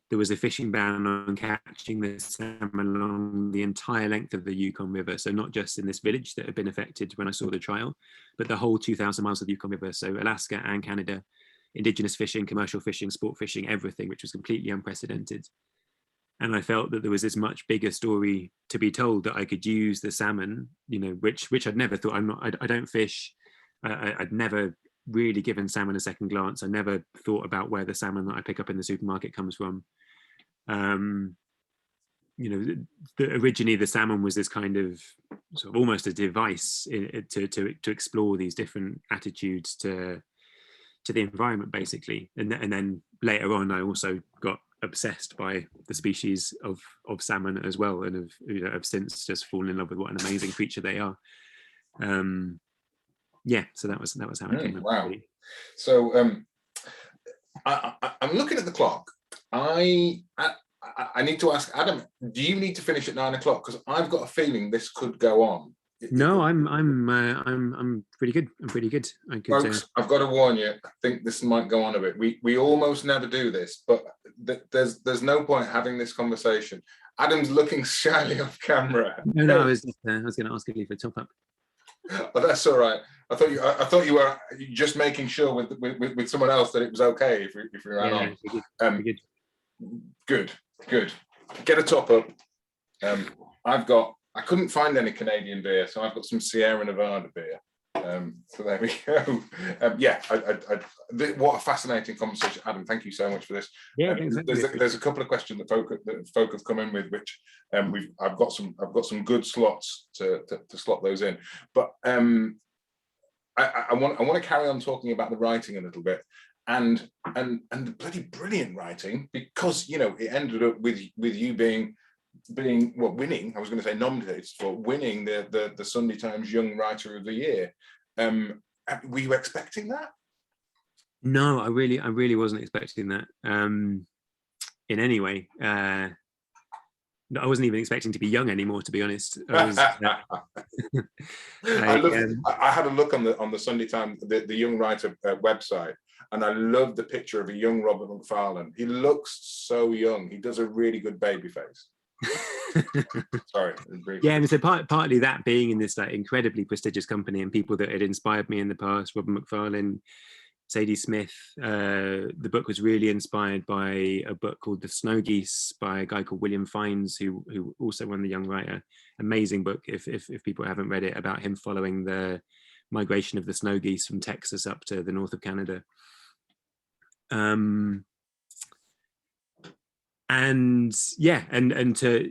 B: there was a fishing ban on catching the salmon along the entire length of the Yukon River. So not just in this village that had been affected when I saw the trial, but the whole 2,000 miles of the Yukon River. So Alaska and Canada, indigenous fishing, commercial fishing, sport fishing, everything, which was completely unprecedented. And I felt that there was this much bigger story to be told, that I could use the salmon, which I'd never thought. I don't fish. I'd never really given salmon a second glance. I never thought about where the salmon that I pick up in the supermarket comes from. Originally the salmon was this kind of sort of almost a device to explore these different attitudes to the environment, basically. And then later on, I also got obsessed by the species of salmon as well, and have since just fallen in love with what an amazing creature they are. So that was how it came.
A: Wow. Really. So I'm looking at the clock. I need to ask Adam, do you need to finish at 9 o'clock? Because I've got a feeling this could go on.
B: No, I'm pretty good. I'm pretty good.
A: Folks, I've got to warn you. I think this might go on a bit. We almost never do this, but there's no point having this conversation. Adam's looking shyly off camera.
B: No, I was going to ask you for a top up.
A: Oh, that's all right. I thought you were just making sure with someone else that it was okay if we ran on. Good. Get a top up. I couldn't find any Canadian beer, so I've got some Sierra Nevada beer. So there we go. What a fascinating conversation, Adam. Thank you so much for this.
B: Yeah,
A: there's a couple of questions that folk have come in with, which I've got some good slots to slot those in. But I want to carry on talking about the writing a little bit, and the bloody brilliant writing, because it ended up with you being winning. I was going to say nominated for winning the Sunday Times Young Writer of the Year. Were you expecting that?
B: No, I really wasn't expecting that in any way. I wasn't even expecting to be young anymore, to be honest. I
A: had a look on the Sunday Times, the Young Writer website, and I love the picture of a young Robert Macfarlane. He looks so young. He does a really good baby face. Sorry.
B: Yeah, and so partly that being in this incredibly prestigious company, and people that had inspired me in the past, Robert Macfarlane, Zadie Smith. The book was really inspired by a book called The Snow Geese by a guy called William Fiennes, who also won the Young Writer. Amazing book if people haven't read it, about him following the migration of the snow geese from Texas up to the north of Canada. And to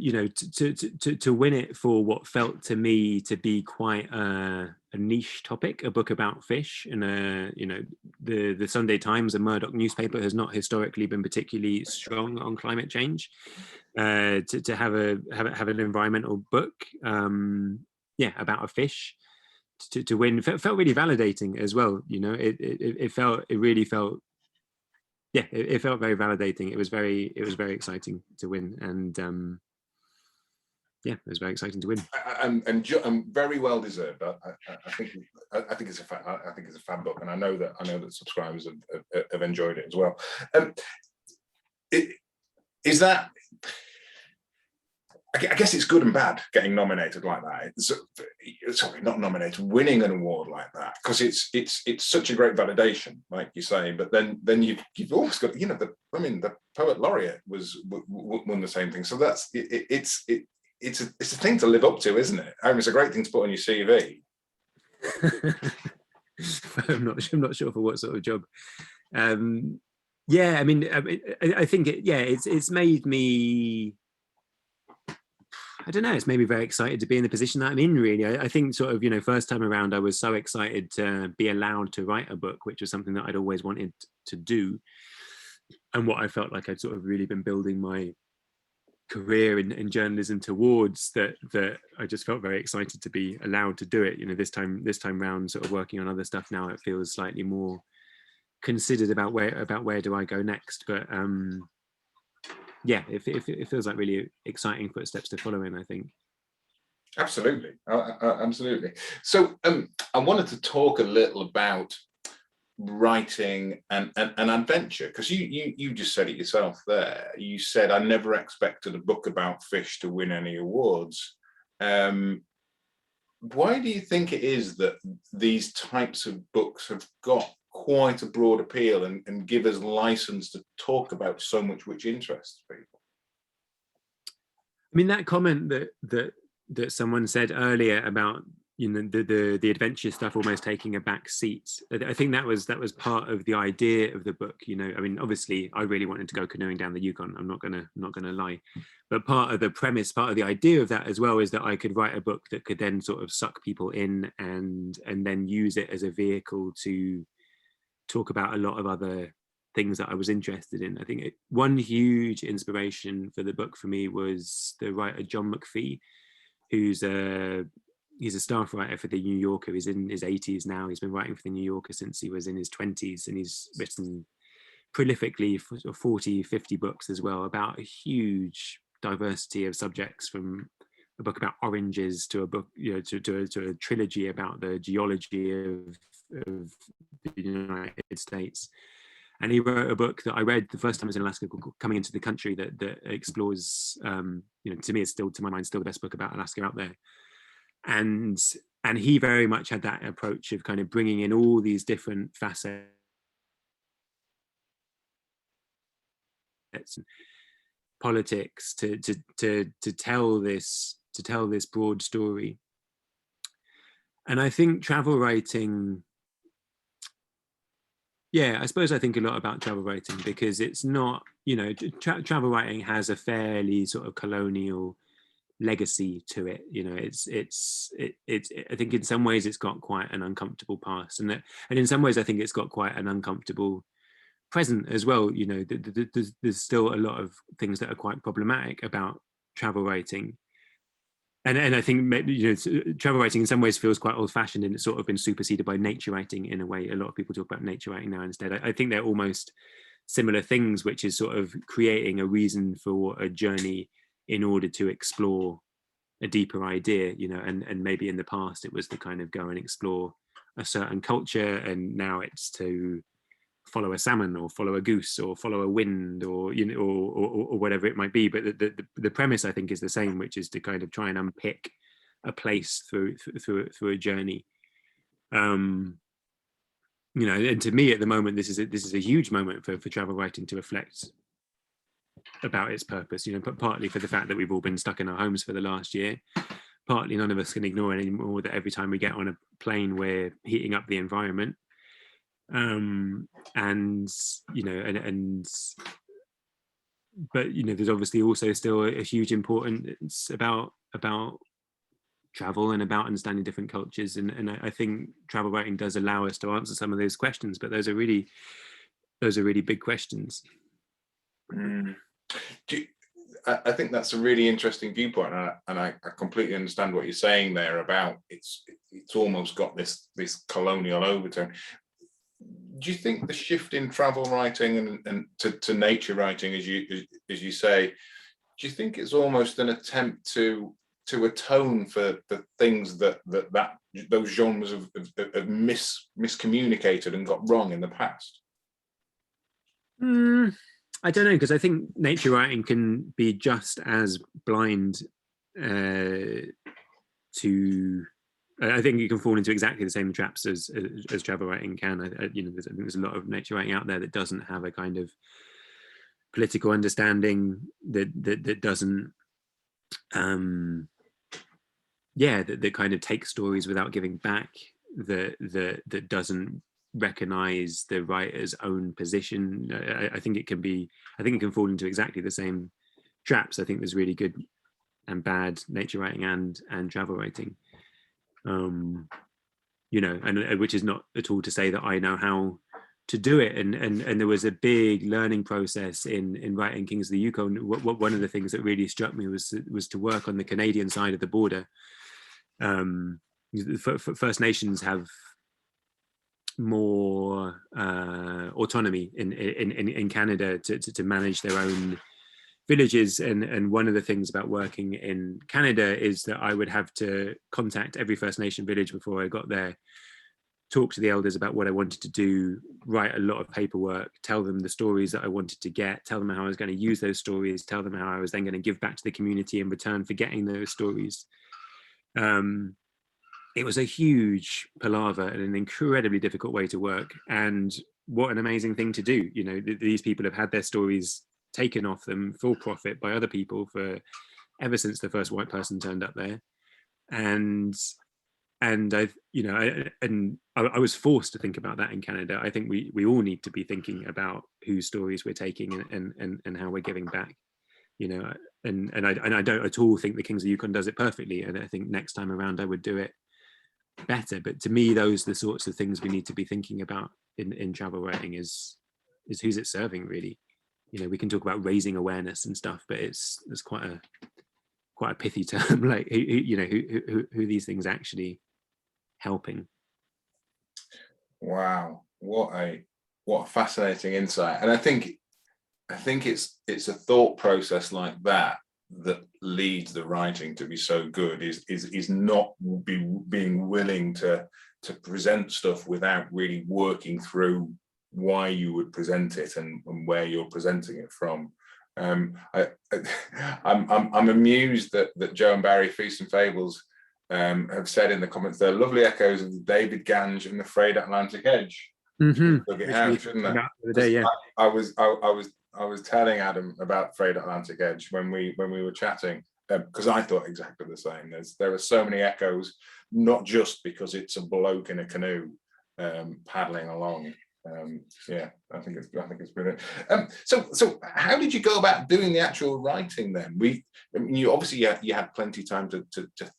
B: win it for what felt to me to be quite a niche topic, a book about fish, and the Sunday Times, a Murdoch newspaper, has not historically been particularly strong on climate change. to have an environmental book, about a fish, to win felt really validating as well. It really felt, it felt very validating. It was very exciting to win, and it was very exciting to win.
A: And very well deserved. I think it's a fab book, and I know that subscribers have enjoyed it as well. Is that? I guess it's good and bad getting nominated like that. Sorry, not nominated, winning an award like that, because it's such a great validation, like you say. But then you've always got, the poet laureate won the same thing. So that's it's a thing to live up to, isn't it? I mean, it's a great thing to put on your CV.
B: I'm not sure for what sort of job. I think it's made me, I don't know, it's made me very excited to be in the position that I'm in, really. I think sort of, first time around, I was so excited to be allowed to write a book, which was something that I'd always wanted to do. And what I felt like I'd sort of really been building my career in journalism towards, that I just felt very excited to be allowed to do it. This time round, sort of working on other stuff now, it feels slightly more considered about where do I go next. But it feels like really exciting footsteps to follow in, I think.
A: Absolutely. Absolutely. So I wanted to talk a little about writing and adventure, because you just said it yourself there. You said, I never expected a book about fish to win any awards. Why do you think it is that these types of books have got quite a broad appeal and give us license to talk about so much which interests people?
B: I mean, that comment that someone said earlier about the adventure stuff almost taking a back seat, I think that was part of the idea of the book. I mean, obviously I really wanted to go canoeing down the Yukon, I'm not gonna lie, but part of the premise, part of the idea of that as well, is that I could write a book that could then sort of suck people in and then use it as a vehicle to talk about a lot of other things that I was interested in. I think one huge inspiration for the book for me was the writer John McFee, who's he's a staff writer for the New Yorker. He's in his 80s now. He's been writing for the New Yorker since he was in his 20s, and he's written prolifically for 40, 50 books as well, about a huge diversity of subjects, from a book about oranges to a book, to a trilogy about the geology of the United States. And he wrote a book that I read the first time I was in Alaska, called Coming into the Country, that explores, to me, it's still, to my mind, still the best book about Alaska out there. And he very much had that approach of kind of bringing in all these different facets, politics, to tell this broad story. And I think travel writing, I suppose I think a lot about travel writing, because it's not, travel writing has a fairly sort of colonial legacy to it. It's I think in some ways it's got quite an uncomfortable past, and in some ways I think it's got quite an uncomfortable present as well. There's still a lot of things that are quite problematic about travel writing. And I think travel writing in some ways feels quite old-fashioned, and it's sort of been superseded by nature writing in a way. A lot of people talk about nature writing now instead. I think they're almost similar things, which is sort of creating a reason for a journey in order to explore a deeper idea, and maybe in the past it was to kind of go and explore a certain culture, and now it's to follow a salmon or follow a goose or follow a wind, or or whatever it might be. But the premise, I think, is the same, which is to kind of try and unpick a place through a journey. And to me at the moment, this is a huge moment for travel writing to reflect about its purpose, but partly for the fact that we've all been stuck in our homes for the last year. Partly none of us can ignore it anymore, that every time we get on a plane we're heating up the environment. But there's obviously also still a huge importance about travel and about understanding different cultures, and I think travel writing does allow us to answer some of those questions, but those are really big questions.
A: I think that's a really interesting viewpoint, and I completely understand what you're saying there about it's almost got this colonial overtone. Do you think the shift in travel writing and to nature writing, as you say, do you think it's almost an attempt to atone for the things that those genres have miscommunicated and got wrong in the past?
B: I don't know, because I think nature writing can be just as blind to. I think you can fall into exactly the same traps as travel writing can. I think there's a lot of nature writing out there that doesn't have a kind of political understanding, that doesn't, that kind of takes stories without giving back, that doesn't recognize the writer's own position. I think it can fall into exactly the same traps. I think there's really good and bad nature writing and travel writing. And which is not at all to say that I know how to do it. And there was a big learning process in writing Kings of the Yukon. One of the things that really struck me was to work on the Canadian side of the border. First Nations have more autonomy in Canada to manage their own villages, and one of the things about working in Canada is that I would have to contact every First Nation village before I got there, talk to the elders about what I wanted to do, write a lot of paperwork, tell them the stories that I wanted to get, tell them how I was going to use those stories, tell them how I was then going to give back to the community in return for getting those stories. It was a huge palaver and an incredibly difficult way to work, and what an amazing thing to do. These people have had their stories taken off them for profit by other people for ever since the first white person turned up there, and I was forced to think about that in Canada. I think we all need to be thinking about whose stories we're taking and how we're giving back, and I don't at all think the Kings of Yukon does it perfectly, and I think next time around I would do it better. But to me, those are the sorts of things we need to be thinking about in travel writing, is who's it serving, really. We can talk about raising awareness and stuff, but it's quite a pithy term, like who these things actually helping.
A: Wow, what a fascinating insight. And I think it's a thought process like that leads the writing to be so good, is not being willing to present stuff without really working through why you would present it and where you're presenting it from. I'm amused that Joe and Barry, Feast and Fables, have said in the comments they're lovely echoes of the David Gange and the Frayed Atlantic Edge. Took it out, shouldn't they? Yeah. I was telling Adam about Frayed Atlantic Edge when we were chatting, because I thought exactly the same. There are so many echoes, not just because it's a bloke in a canoe paddling along. I think it's brilliant. So how did you go about doing the actual writing then? You obviously you had plenty of time to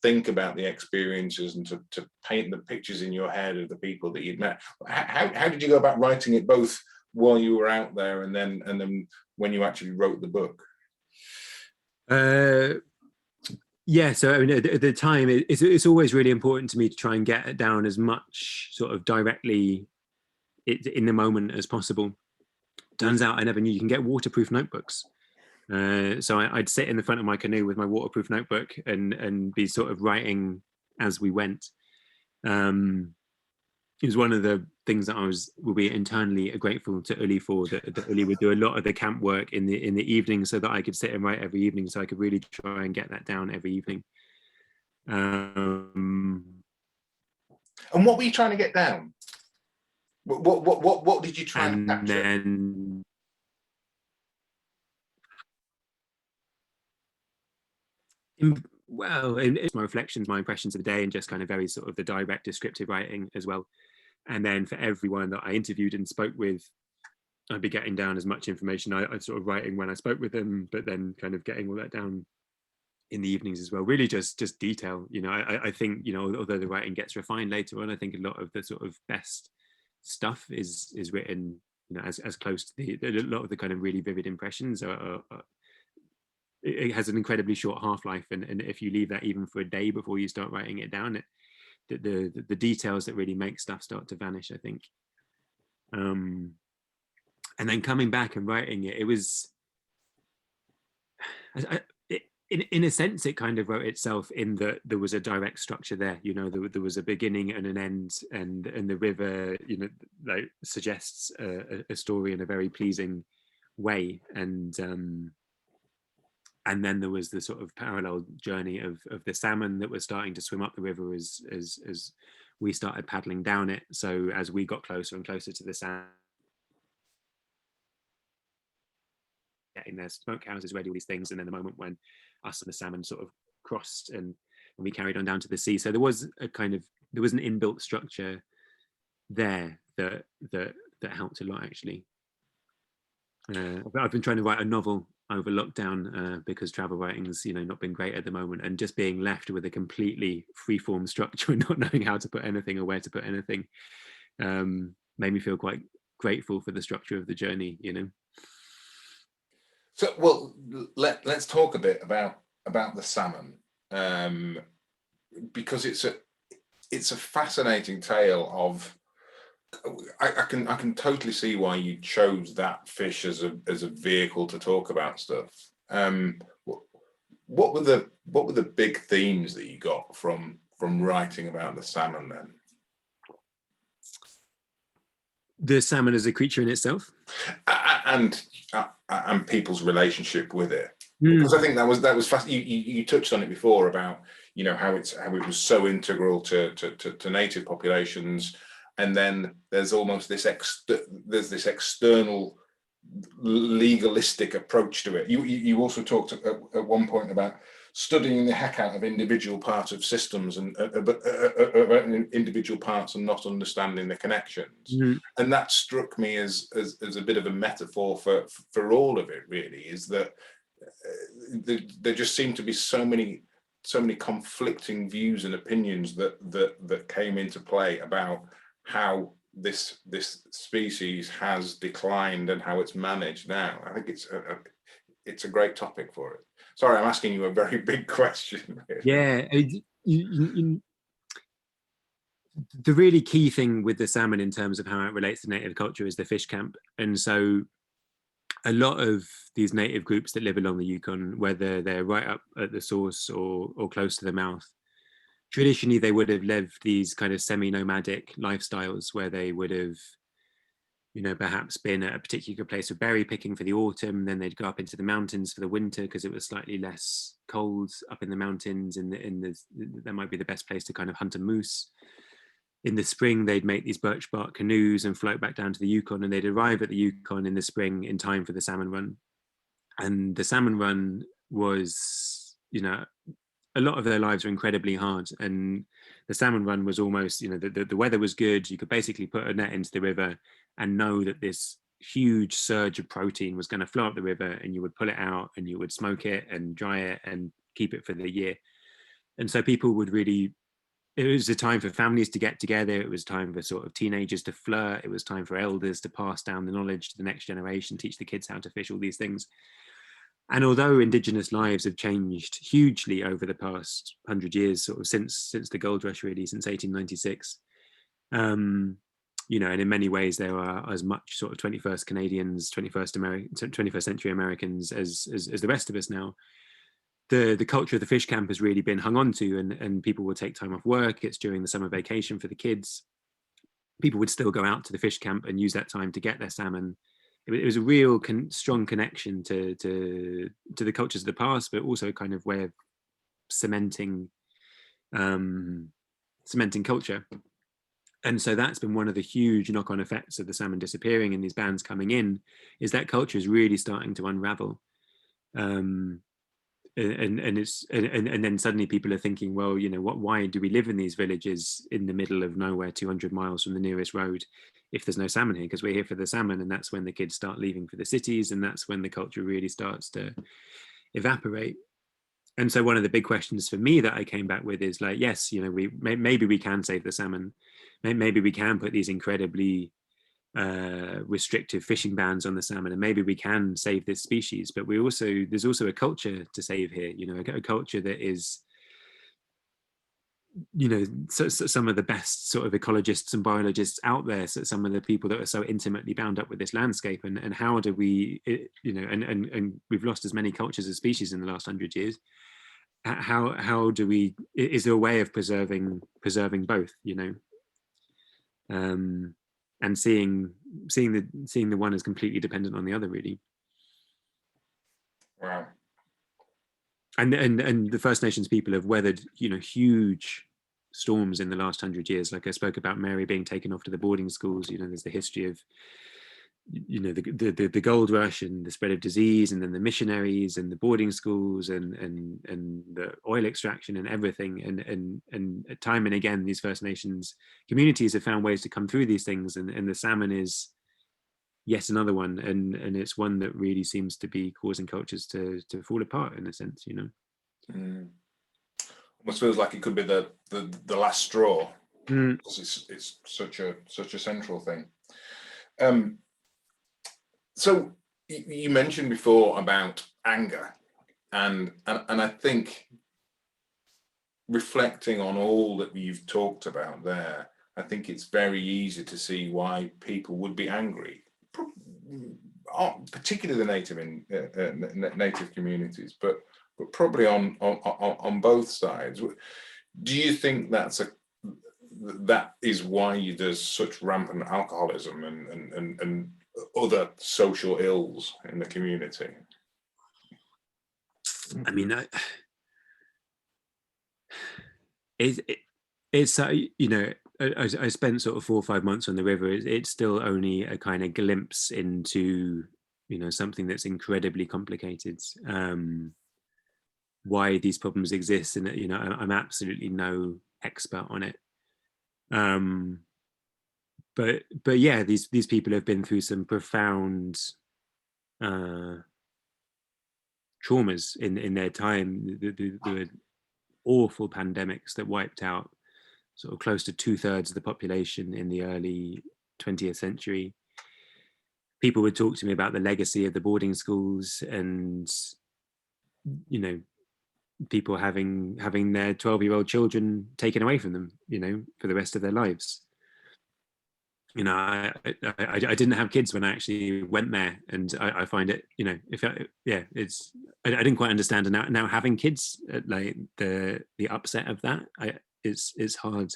A: think about the experiences and to paint the pictures in your head of the people that you'd met. How did you go about writing it, both while you were out there and then when you actually wrote the book?
B: So I mean, at the time, it's always really important to me to try and get it down as much sort of directly in the moment as possible. Turns out I never knew you can get waterproof notebooks. So I'd sit in the front of my canoe with my waterproof notebook and be sort of writing as we went. It was one of the things that will be internally grateful to Uli for, that Uli would do a lot of the camp work in the evening so that I could sit and write every evening, so I could really try and get that down every evening.
A: And what were you trying to get down? What did you try and capture?
B: Then it's my reflections, my impressions of the day, and just kind of very sort of the direct descriptive writing as well. And then for everyone that I interviewed and spoke with, I'd be getting down as much information. I sort of writing when I spoke with them, but then kind of getting all that down in the evenings as well. Really just detail. I think, although the writing gets refined later on, I think a lot of the sort of best stuff is written, as close to a lot of the kind of really vivid impressions are it has an incredibly short half-life, and if you leave that even for a day before you start writing it down, the details that really make stuff start to vanish, I think. And then coming back and writing it, it was, in a sense, it kind of wrote itself in that there was a direct structure there. You know, there was a beginning and an end, and the river, you know, like suggests a story in a very pleasing way, and then there was the sort of parallel journey of the salmon that was starting to swim up the river as we started paddling down it. So as we got closer and closer to the salmon, getting their smokehouses ready, all these things, and then the moment when us and the salmon sort of crossed, and we carried on down to the sea. So there was an inbuilt structure there that helped a lot, actually. I've been trying to write a novel over lockdown because travel writing's, you know, not been great at the moment, and just being left with a completely free-form structure and not knowing how to put anything or where to put anything made me feel quite grateful for the structure of the journey, you know.
A: So, well, let's talk a bit about the salmon, because it's a fascinating tale of. I can totally see why you chose that fish as a vehicle to talk about stuff. What were the big themes that you got from writing about the salmon then?
B: The salmon as a creature in itself,
A: and people's relationship with it, because I think that was fascinating. You touched on it before about, you know, how it was so integral to native populations, and then there's almost this external legalistic approach to it. You also talked at one point about studying the heck out of individual parts of systems and individual parts and not understanding the connections. And that struck me as a bit of a metaphor for all of it, really, is that there just seemed to be so many conflicting views and opinions that came into play about how this species has declined and how it's managed now. I think it's a great topic for it. Sorry, I'm asking you a very big question.
B: Yeah, the really key thing with the salmon in terms of how it relates to native culture is the fish camp. And so a lot of these native groups that live along the Yukon, whether they're right up at the source or close to the mouth, traditionally they would have lived these kind of semi-nomadic lifestyles where they would have, you know, perhaps been at a particular place of berry picking for the autumn, then they'd go up into the mountains for the winter because it was slightly less cold up in the mountains, and that might be the best place to kind of hunt a moose. In the spring, they'd make these birch bark canoes and float back down to the Yukon, and they'd arrive at the Yukon in the spring in time for the salmon run. And the salmon run was, you know, a lot of their lives were incredibly hard, and the salmon run was almost, you know, the weather was good. You could basically put a net into the river and know that this huge surge of protein was going to flow up the river, and you would pull it out and you would smoke it and dry it and keep it for the year. And so people would really, it was a time for families to get together. It was time for sort of teenagers to flirt. It was time for elders to pass down the knowledge to the next generation, teach the kids how to fish, all these things. And although Indigenous lives have changed hugely over the past 100 years, sort of since the gold rush, really, since 1896, you know, and in many ways there are as much sort of 21st Canadians, 21st century Americans as the rest of us now. The culture of the fish camp has really been hung on to, and people will take time off work. It's during the summer vacation for the kids. People would still go out to the fish camp and use that time to get their salmon. It was a real strong connection to the cultures of the past, but also kind of way of cementing culture. And so that's been one of the huge knock-on effects of the salmon disappearing and these bans coming in, is that culture is really starting to unravel. And then suddenly people are thinking, well, you know, why do we live in these villages in the middle of nowhere, 200 miles from the nearest road, if there's no salmon here? Because we're here for the salmon. And that's when the kids start leaving for the cities, and that's when the culture really starts to evaporate. And so one of the big questions for me that I came back with is like, yes, you know, maybe we can save the salmon. Maybe we can put these incredibly restrictive fishing bans on the salmon, and maybe we can save this species. But there's also a culture to save here, a culture that is, some of the best sort of ecologists and biologists out there, so some of the people that are so intimately bound up with this landscape, and how do we, and we've lost as many cultures as species in the last 100 years. How do we, is there a way of preserving both, and seeing the one as completely dependent on the other, really.
A: Wow.
B: And the First Nations people have weathered, huge storms in the last 100 years. Like I spoke about Mary being taken off to the boarding schools. There's the history of, the gold rush and the spread of disease, and then the missionaries and the boarding schools and the oil extraction and everything. And time and again, these First Nations communities have found ways to come through these things. And the salmon is yet another one, and it's one that really seems to be causing cultures to fall apart, in a sense.
A: Almost feels like it could be the last straw. It's such a central thing. So you mentioned before about anger, and I think, reflecting on all that you've talked about there, I think it's very easy to see why people would be angry, particularly the native communities, but probably on both sides. Do you think that is why there's such rampant alcoholism and other social ills in the community?
B: I mean, it's I spent sort of 4 or 5 months on the river. It's still only a kind of glimpse into something that's incredibly complicated. Why these problems exist, and I'm absolutely no expert on it. But yeah, these people have been through some profound traumas in their time. There were awful pandemics that wiped out sort of close to 2/3 of the population in the early 20th century. People would talk to me about the legacy of the boarding schools, and people having their 12-year-old children taken away from them, for the rest of their lives. I didn't have kids when I actually went there, and I find it, I didn't quite understand. And now having kids, like the upset of that, it's hard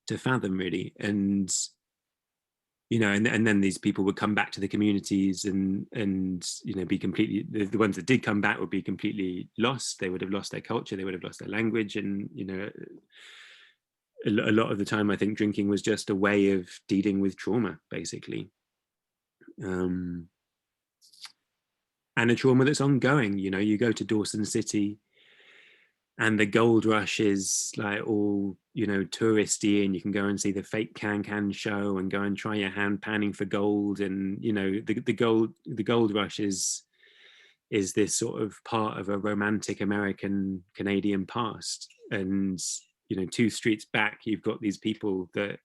B: to fathom, really. And and then these people would come back to the communities and be completely, the ones that did come back would be completely lost. They would have lost their culture, they would have lost their language, and a lot of the time I think drinking was just a way of dealing with trauma, basically. And a trauma that's ongoing. You go to Dawson City and the gold rush is like all touristy, and you can go and see the fake can show and go and try your hand panning for gold. And the gold rush is this sort of part of a romantic American Canadian past. And 2 streets back, you've got these people that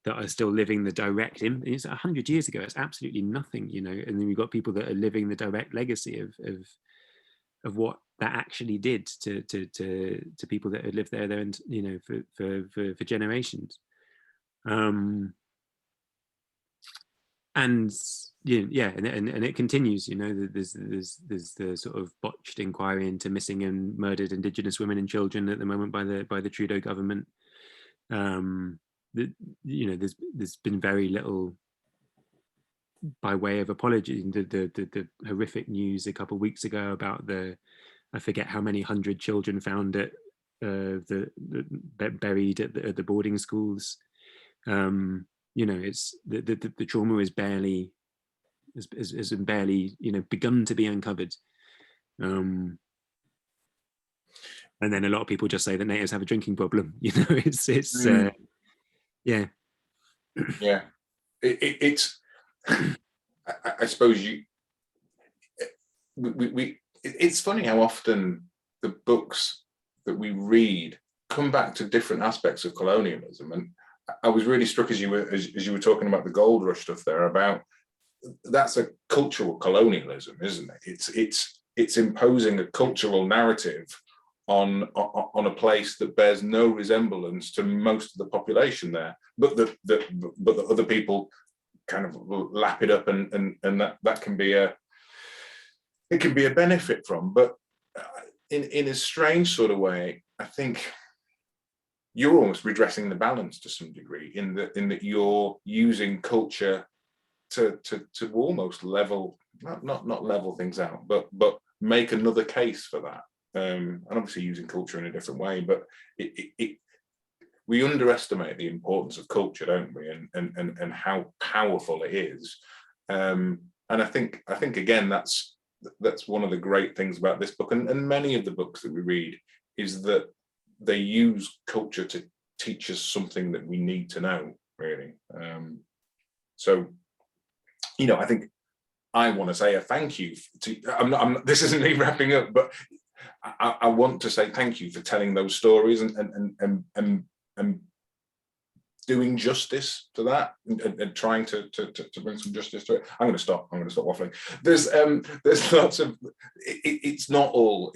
B: are still living the direct, it's 100 years ago, it's absolutely nothing, and then you've got people that are living the direct legacy of what that actually did to people that had lived there and for generations. And it continues. There's the sort of botched inquiry into missing and murdered Indigenous women and children at the moment by the Trudeau government. There's been very little by way of apology. The horrific news a couple of weeks ago about I forget how many 100 children found at buried at the boarding schools. It's the trauma is barely has barely begun to be uncovered. And then a lot of people just say that natives have a drinking problem. It's yeah.
A: Yeah, it's. I suppose it's funny how often the books that we read come back to different aspects of colonialism, I was really struck as you were talking about the gold rush stuff there, about that's a cultural colonialism, isn't it? It's imposing a cultural narrative on a place that bears no resemblance to most of the population there, but the other people kind of lap it up, and that can be a benefit from. But in a strange sort of way, I think you're almost redressing the balance to some degree, in that you're using culture to almost level, not level things out, but make another case for that. And obviously using culture in a different way, but we underestimate the importance of culture, don't we? And how powerful it is. And I think again, that's one of the great things about this book, and many of the books that we read, is that they use culture to teach us something that we need to know, really. So, I think I want to say a thank you to, this isn't me wrapping up, but I want to say thank you for telling those stories and doing justice to that, and trying to bring some justice to it. I'm going to stop waffling. There's lots of, it's not all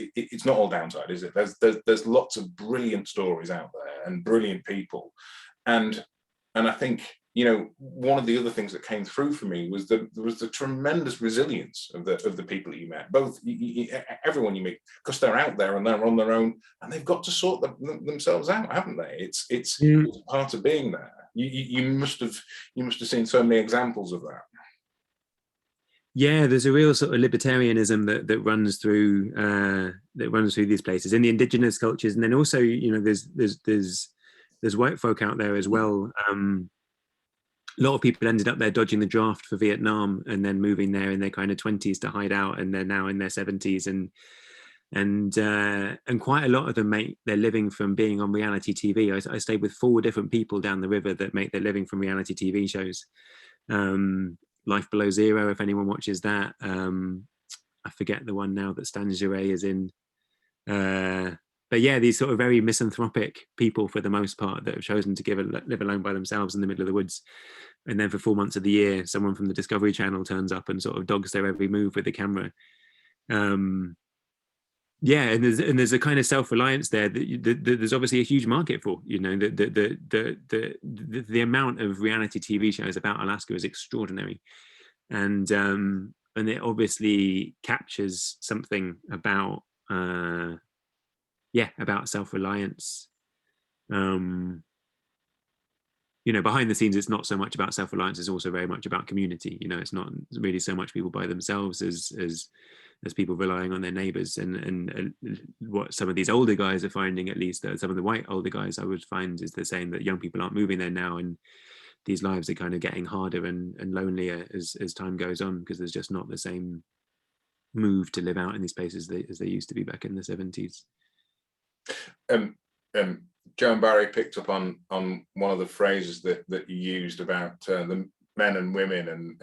A: downside, is it? There's lots of brilliant stories out there and brilliant people, and I think, one of the other things that came through for me was the tremendous resilience of the people you met, both everyone you meet, because they're out there and they're on their own, and they've got to sort themselves out, haven't they? It's part of being there. You must have seen so many examples of that.
B: Yeah, there's a real sort of libertarianism that runs through these places, in the indigenous cultures, and then also, there's white folk out there as well. A lot of people ended up there dodging the draft for Vietnam, and then moving there in their kind of 20s to hide out, and they're now in their 70s, and quite a lot of them make their living from being on reality TV. I stayed with 4 different people down the river that make their living from reality TV shows. Life Below Zero, if anyone watches that. I forget the one now that Stan Gere is in. But yeah, these sort of very misanthropic people, for the most part, that have chosen to live alone by themselves in the middle of the woods. And then for 4 months of the year, someone from the Discovery Channel turns up and sort of dogs their every move with the camera. Yeah, and there's a kind of self-reliance there that there's obviously a huge market for. The amount of reality TV shows about Alaska is extraordinary, and it obviously captures something about about self-reliance. Behind the scenes, it's not so much about self-reliance, it's also very much about community. It's not really so much people by themselves as people relying on their neighbors. And what some of these older guys are finding, at least some of the white older guys I would find, is they're saying that young people aren't moving there now, and these lives are kind of getting harder and lonelier as time goes on, because there's just not the same move to live out in these places as they used to be back in the 70s.
A: Joan Barry picked up on one of the phrases that you used about the men and women, and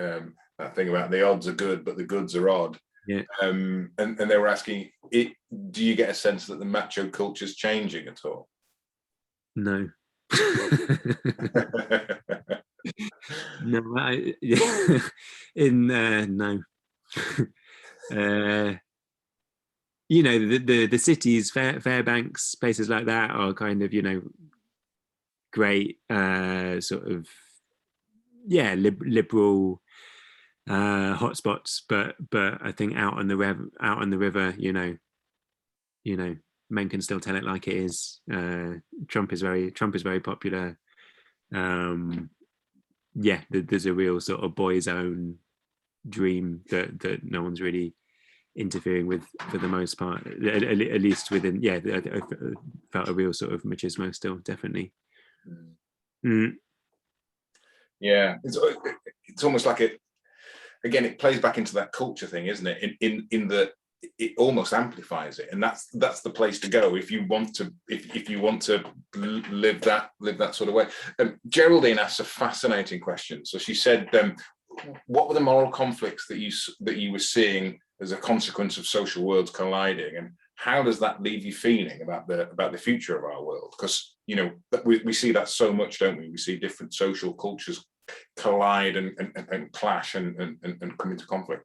A: that thing about the odds are good but the goods are odd.
B: Yeah.
A: And they were asking, do you get a sense that the macho culture is changing at all?
B: No. No, no. The cities, Fairbanks, places like that are kind of, great sort of, liberal hotspots, but I think out on the river, men can still tell it like it is. Trump is very popular. There's a real sort of boy's own dream that no one's really interfering with, for the most part, at least within. I felt a real sort of machismo still, definitely.
A: Yeah, it's almost like it plays back into that culture thing, isn't it? In that it almost amplifies it, and that's the place to go if you want to live that sort of way. Geraldine asked a fascinating question. So she said, what were the moral conflicts that you were seeing as a consequence of social worlds colliding, and how does that leave you feeling about the future of our world? Because, you know, we see that so much, don't we? We see different social cultures collide and clash and come into conflict.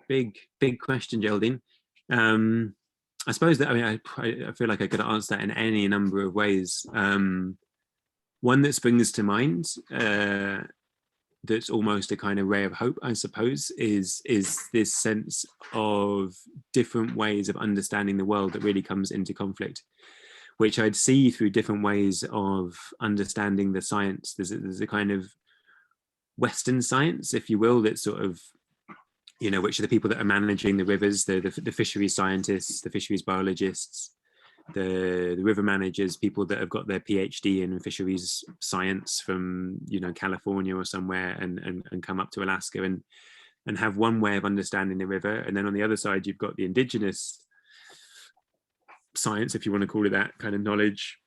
B: Big question, Geraldine. I suppose that, I mean, I feel like I could answer that in any number of ways. One that springs to mind, that's almost a kind of ray of hope, I suppose, is this sense of different ways of understanding the world that really comes into conflict, which I'd see through different ways of understanding the science. There's a kind of Western science, if you will, that's sort of, you know, which are the people that are managing the rivers, the fisheries scientists, the fisheries biologists, the river managers, people that have got their PhD in fisheries science from, you know, California or somewhere, and come up to Alaska and have one way of understanding the river. And then on the other side, you've got the indigenous science, if you want to call it that, kind of knowledge,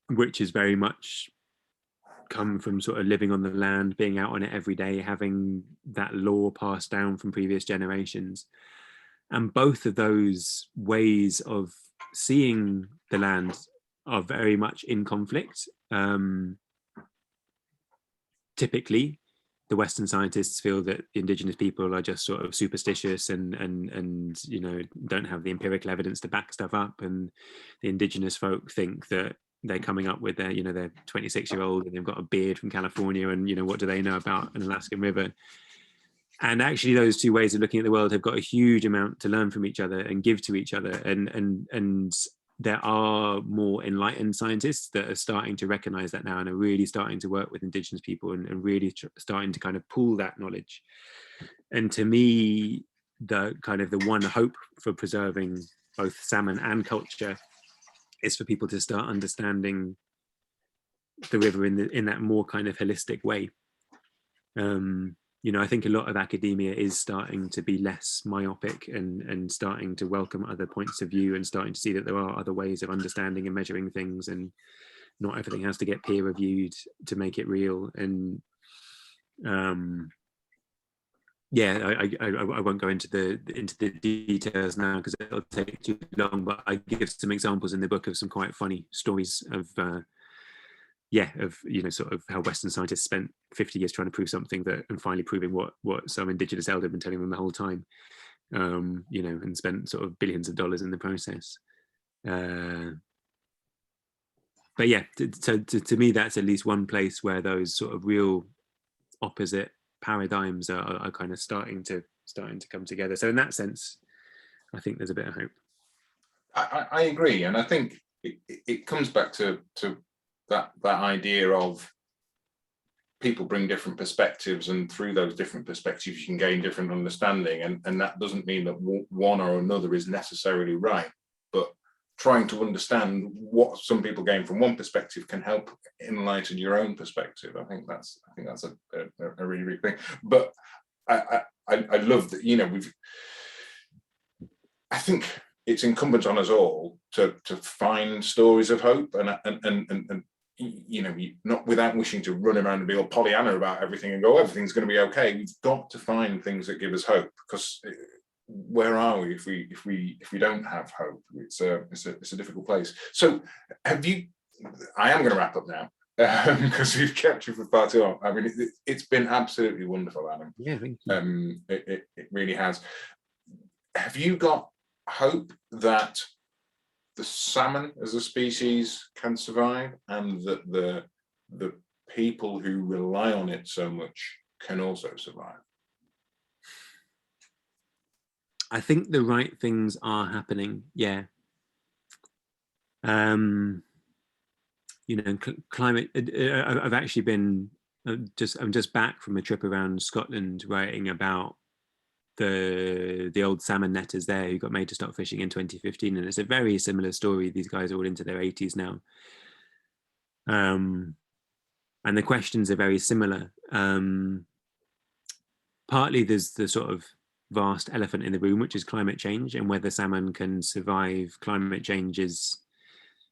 B: which is very much come from sort of living on the land, being out on it every day, having that lore passed down from previous generations. And both of those ways of seeing the land are very much in conflict. Typically, the Western scientists feel that the indigenous people are just sort of superstitious and you know, don't have the empirical evidence to back stuff up. And the indigenous folk think that they're coming up with their, you know, they're 26-year-old and they've got a beard from California, and, you know, what do they know about an Alaskan river? And actually, those two ways of looking at the world have got a huge amount to learn from each other and give to each other. And there are more enlightened scientists that are starting to recognize that now and are really starting to work with indigenous people and really starting to kind of pool that knowledge. And to me, the kind of the one hope for preserving both salmon and culture is for people to start understanding the river in that more kind of holistic way. You know, I think a lot of academia is starting to be less myopic and starting to welcome other points of view and starting to see that there are other ways of understanding and measuring things, and not everything has to get peer reviewed to make it real. And yeah, I won't go into the details now because it'll take too long, but I give some examples in the book of some quite funny stories of you know, sort of how Western scientists spent 50 years trying to prove something that, and finally proving what some indigenous elder had been telling them the whole time, you know, and spent sort of billions of dollars in the process. But yeah, to me, that's at least one place where those sort of real opposite paradigms are kind of starting to come together. So in that sense, I think there's a bit of hope.
A: I agree, and I think it comes back to that idea of people bring different perspectives, and through those different perspectives you can gain different understanding, and that doesn't mean that one or another is necessarily right, but trying to understand what some people gain from one perspective can help enlighten your own perspective. I think that's a really big thing. But I love that, you know, I think it's incumbent on us all to find stories of hope, and you know, not without wishing to run around and be all Pollyanna about everything and go, everything's going to be okay. We've got to find things that give us hope, because where are we if we don't have hope? It's a difficult place. So have you? I am going to wrap up now because we've kept you for far too long. I mean, it's been absolutely wonderful, Adam.
B: Yeah, thank you.
A: It really has. Have you got hope that the salmon as a species can survive, and that the people who rely on it so much can also survive?
B: I think the right things are happening. Yeah. You know, climate. I've actually been I'm just back from a trip around Scotland writing about the old salmon netters there who got made to stop fishing in 2015, and it's a very similar story. These guys are all into their 80s now, and the questions are very similar. Partly there's the sort of vast elephant in the room, which is climate change, and whether salmon can survive climate change is,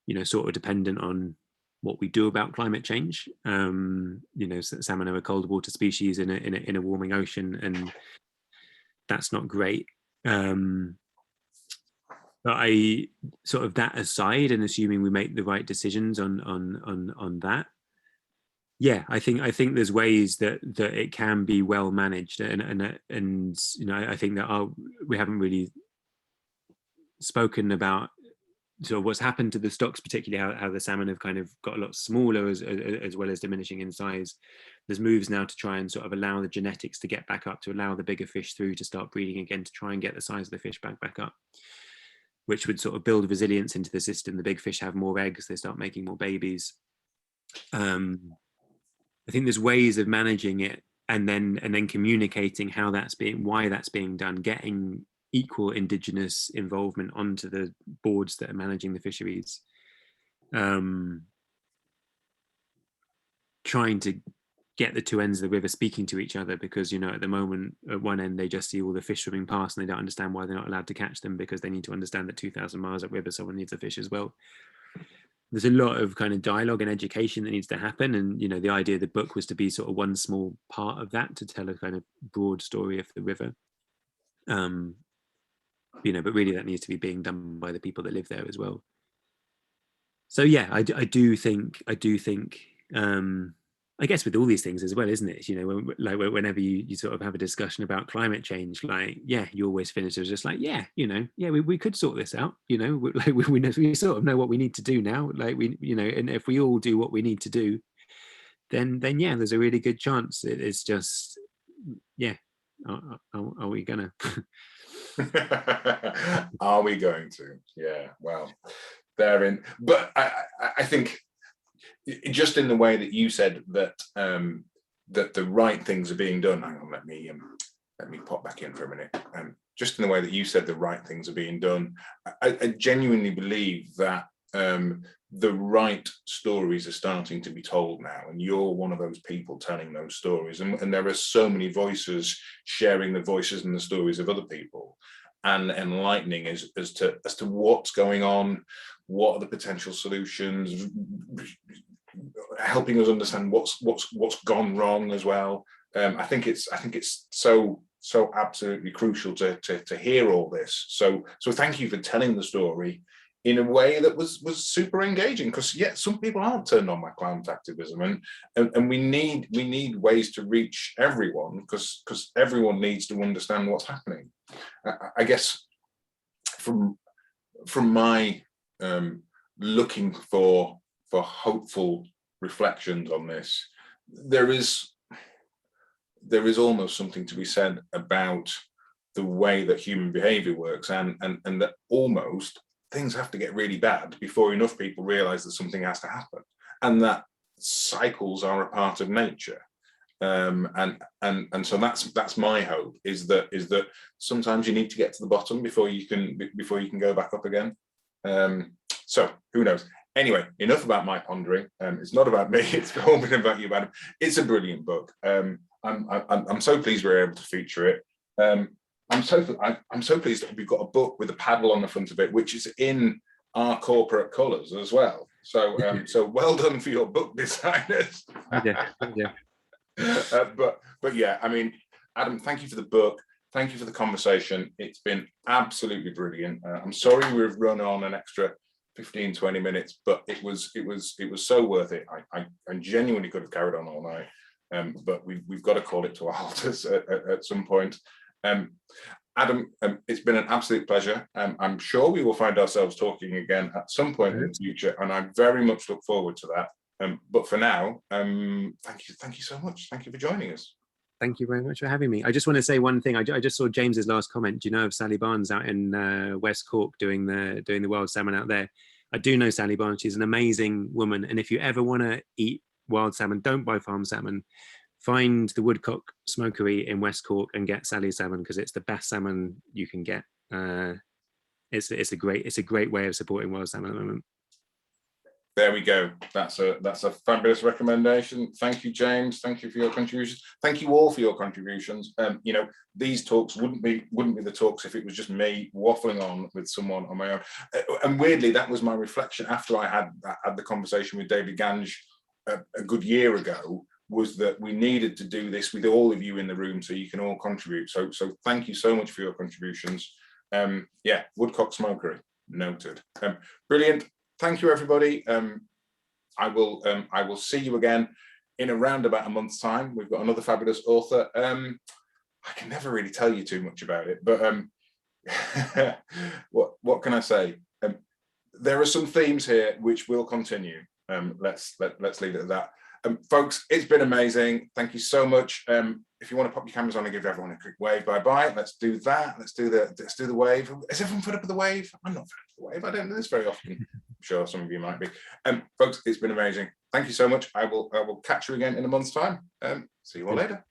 B: you know, sort of dependent on what we do about climate change. You know, salmon are a cold water species in a warming ocean, and that's not great. But I sort of, that aside, and assuming we make the right decisions on that, yeah, I think there's ways that it can be well managed, and you know, I think that we haven't really spoken about sort of what's happened to the stocks, particularly how the salmon have kind of got a lot smaller as well as diminishing in size. There's moves now to try and sort of allow the genetics to get back up, to allow the bigger fish through to start breeding again, to try and get the size of the fish back up, which would sort of build resilience into the system. The big fish have more eggs, they start making more babies. I think there's ways of managing it, and then communicating how why that's being done, getting equal Indigenous involvement onto the boards that are managing the fisheries, trying to get the two ends of the river speaking to each other, because, you know, at the moment at one end they just see all the fish swimming past and they don't understand why they're not allowed to catch them, because they need to understand that 2,000 miles upriver someone needs a fish as well. There's a lot of kind of dialogue and education that needs to happen, and, you know, the idea of the book was to be sort of one small part of that, to tell a kind of broad story of the river. You know, but really that needs to be being done by the people that live there as well. So yeah, I do think I guess with all these things as well, isn't it? You know, like whenever you sort of have a discussion about climate change, like, yeah, you always finish as just like, yeah, you know, yeah, we could sort this out. You know, we sort of know what we need to do now. Like, we, you know, and if we all do what we need to do, then yeah, there's a really good chance. It's just, yeah, are we gonna?
A: Are we going to? Yeah, well, therein. But I think, just in the way that you said that that the right things are being done. Hang on, let me pop back in for a minute. Just in the way that you said the right things are being done, I genuinely believe that the right stories are starting to be told now, and you're one of those people telling those stories. And there are so many voices sharing the voices and the stories of other people, and enlightening as to what's going on, what are the potential solutions, helping us understand what's gone wrong as well. I think it's so absolutely crucial to hear all this. So thank you for telling the story in a way that was super engaging, because yeah, some people aren't turned on by climate activism, and we need ways to reach everyone, because everyone needs to understand what's happening. I guess from my looking for hopeful reflections on this, there is almost something to be said about the way that human behavior works, and that almost things have to get really bad before enough people realize that something has to happen, and that cycles are a part of nature. And so that's my hope, is that sometimes you need to get to the bottom before you can go back up again. So who knows? Anyway, enough about my pondering. It's not about me. It's all been about you, Adam. It's a brilliant book. I'm so pleased we're able to feature it. I'm so pleased that we've got a book with a paddle on the front of it, which is in our corporate colours as well. So so well done for your book designers.
B: Yeah.
A: But yeah, I mean, Adam, thank you for the book. Thank you for the conversation. It's been absolutely brilliant. I'm sorry we've run on an extra 15-20 minutes, but it was so worth it. I genuinely could have carried on all night, but we've got to call it to a halt at some point. Adam, it's been an absolute pleasure. I'm sure we will find ourselves talking again at some point in the future, and I very much look forward to that. But for now, thank you so much. Thank you for joining us.
B: Thank you very much for having me. I just want to say one thing. I just saw James's last comment. Do you know of Sally Barnes out in West Cork doing the wild salmon out there? I do know Sally Barnes. She's an amazing woman. And if you ever want to eat wild salmon, don't buy farm salmon. Find the Woodcock Smokery in West Cork and get Sally's salmon, because it's the best salmon you can get. It's a great way of supporting wild salmon at the moment.
A: There we go. That's a fabulous recommendation. Thank you, James. Thank you for your contributions. Thank you all for your contributions. You know, these talks wouldn't be the talks if it was just me waffling on with someone on my own. And weirdly, that was my reflection after I had the conversation with David Gange a good year ago, was that we needed to do this with all of you in the room so you can all contribute. So thank you so much for your contributions. Yeah, woodcock smokery, noted. Brilliant. Thank you, everybody. I will see you again in around about a month's time. We've got another fabulous author. I can never really tell you too much about it, but what can I say? There are some themes here which will continue. Let's leave it at that. Folks, it's been amazing. Thank you so much. If you want to pop your cameras on and give everyone a quick wave, bye-bye. Let's do that. Let's do the wave. Is everyone fed up with the wave? I'm not fed up with the wave. I don't do this very often. I'm sure some of you might be. Folks, it's been amazing. Thank you so much. I will catch you again in a month's time. See you all later.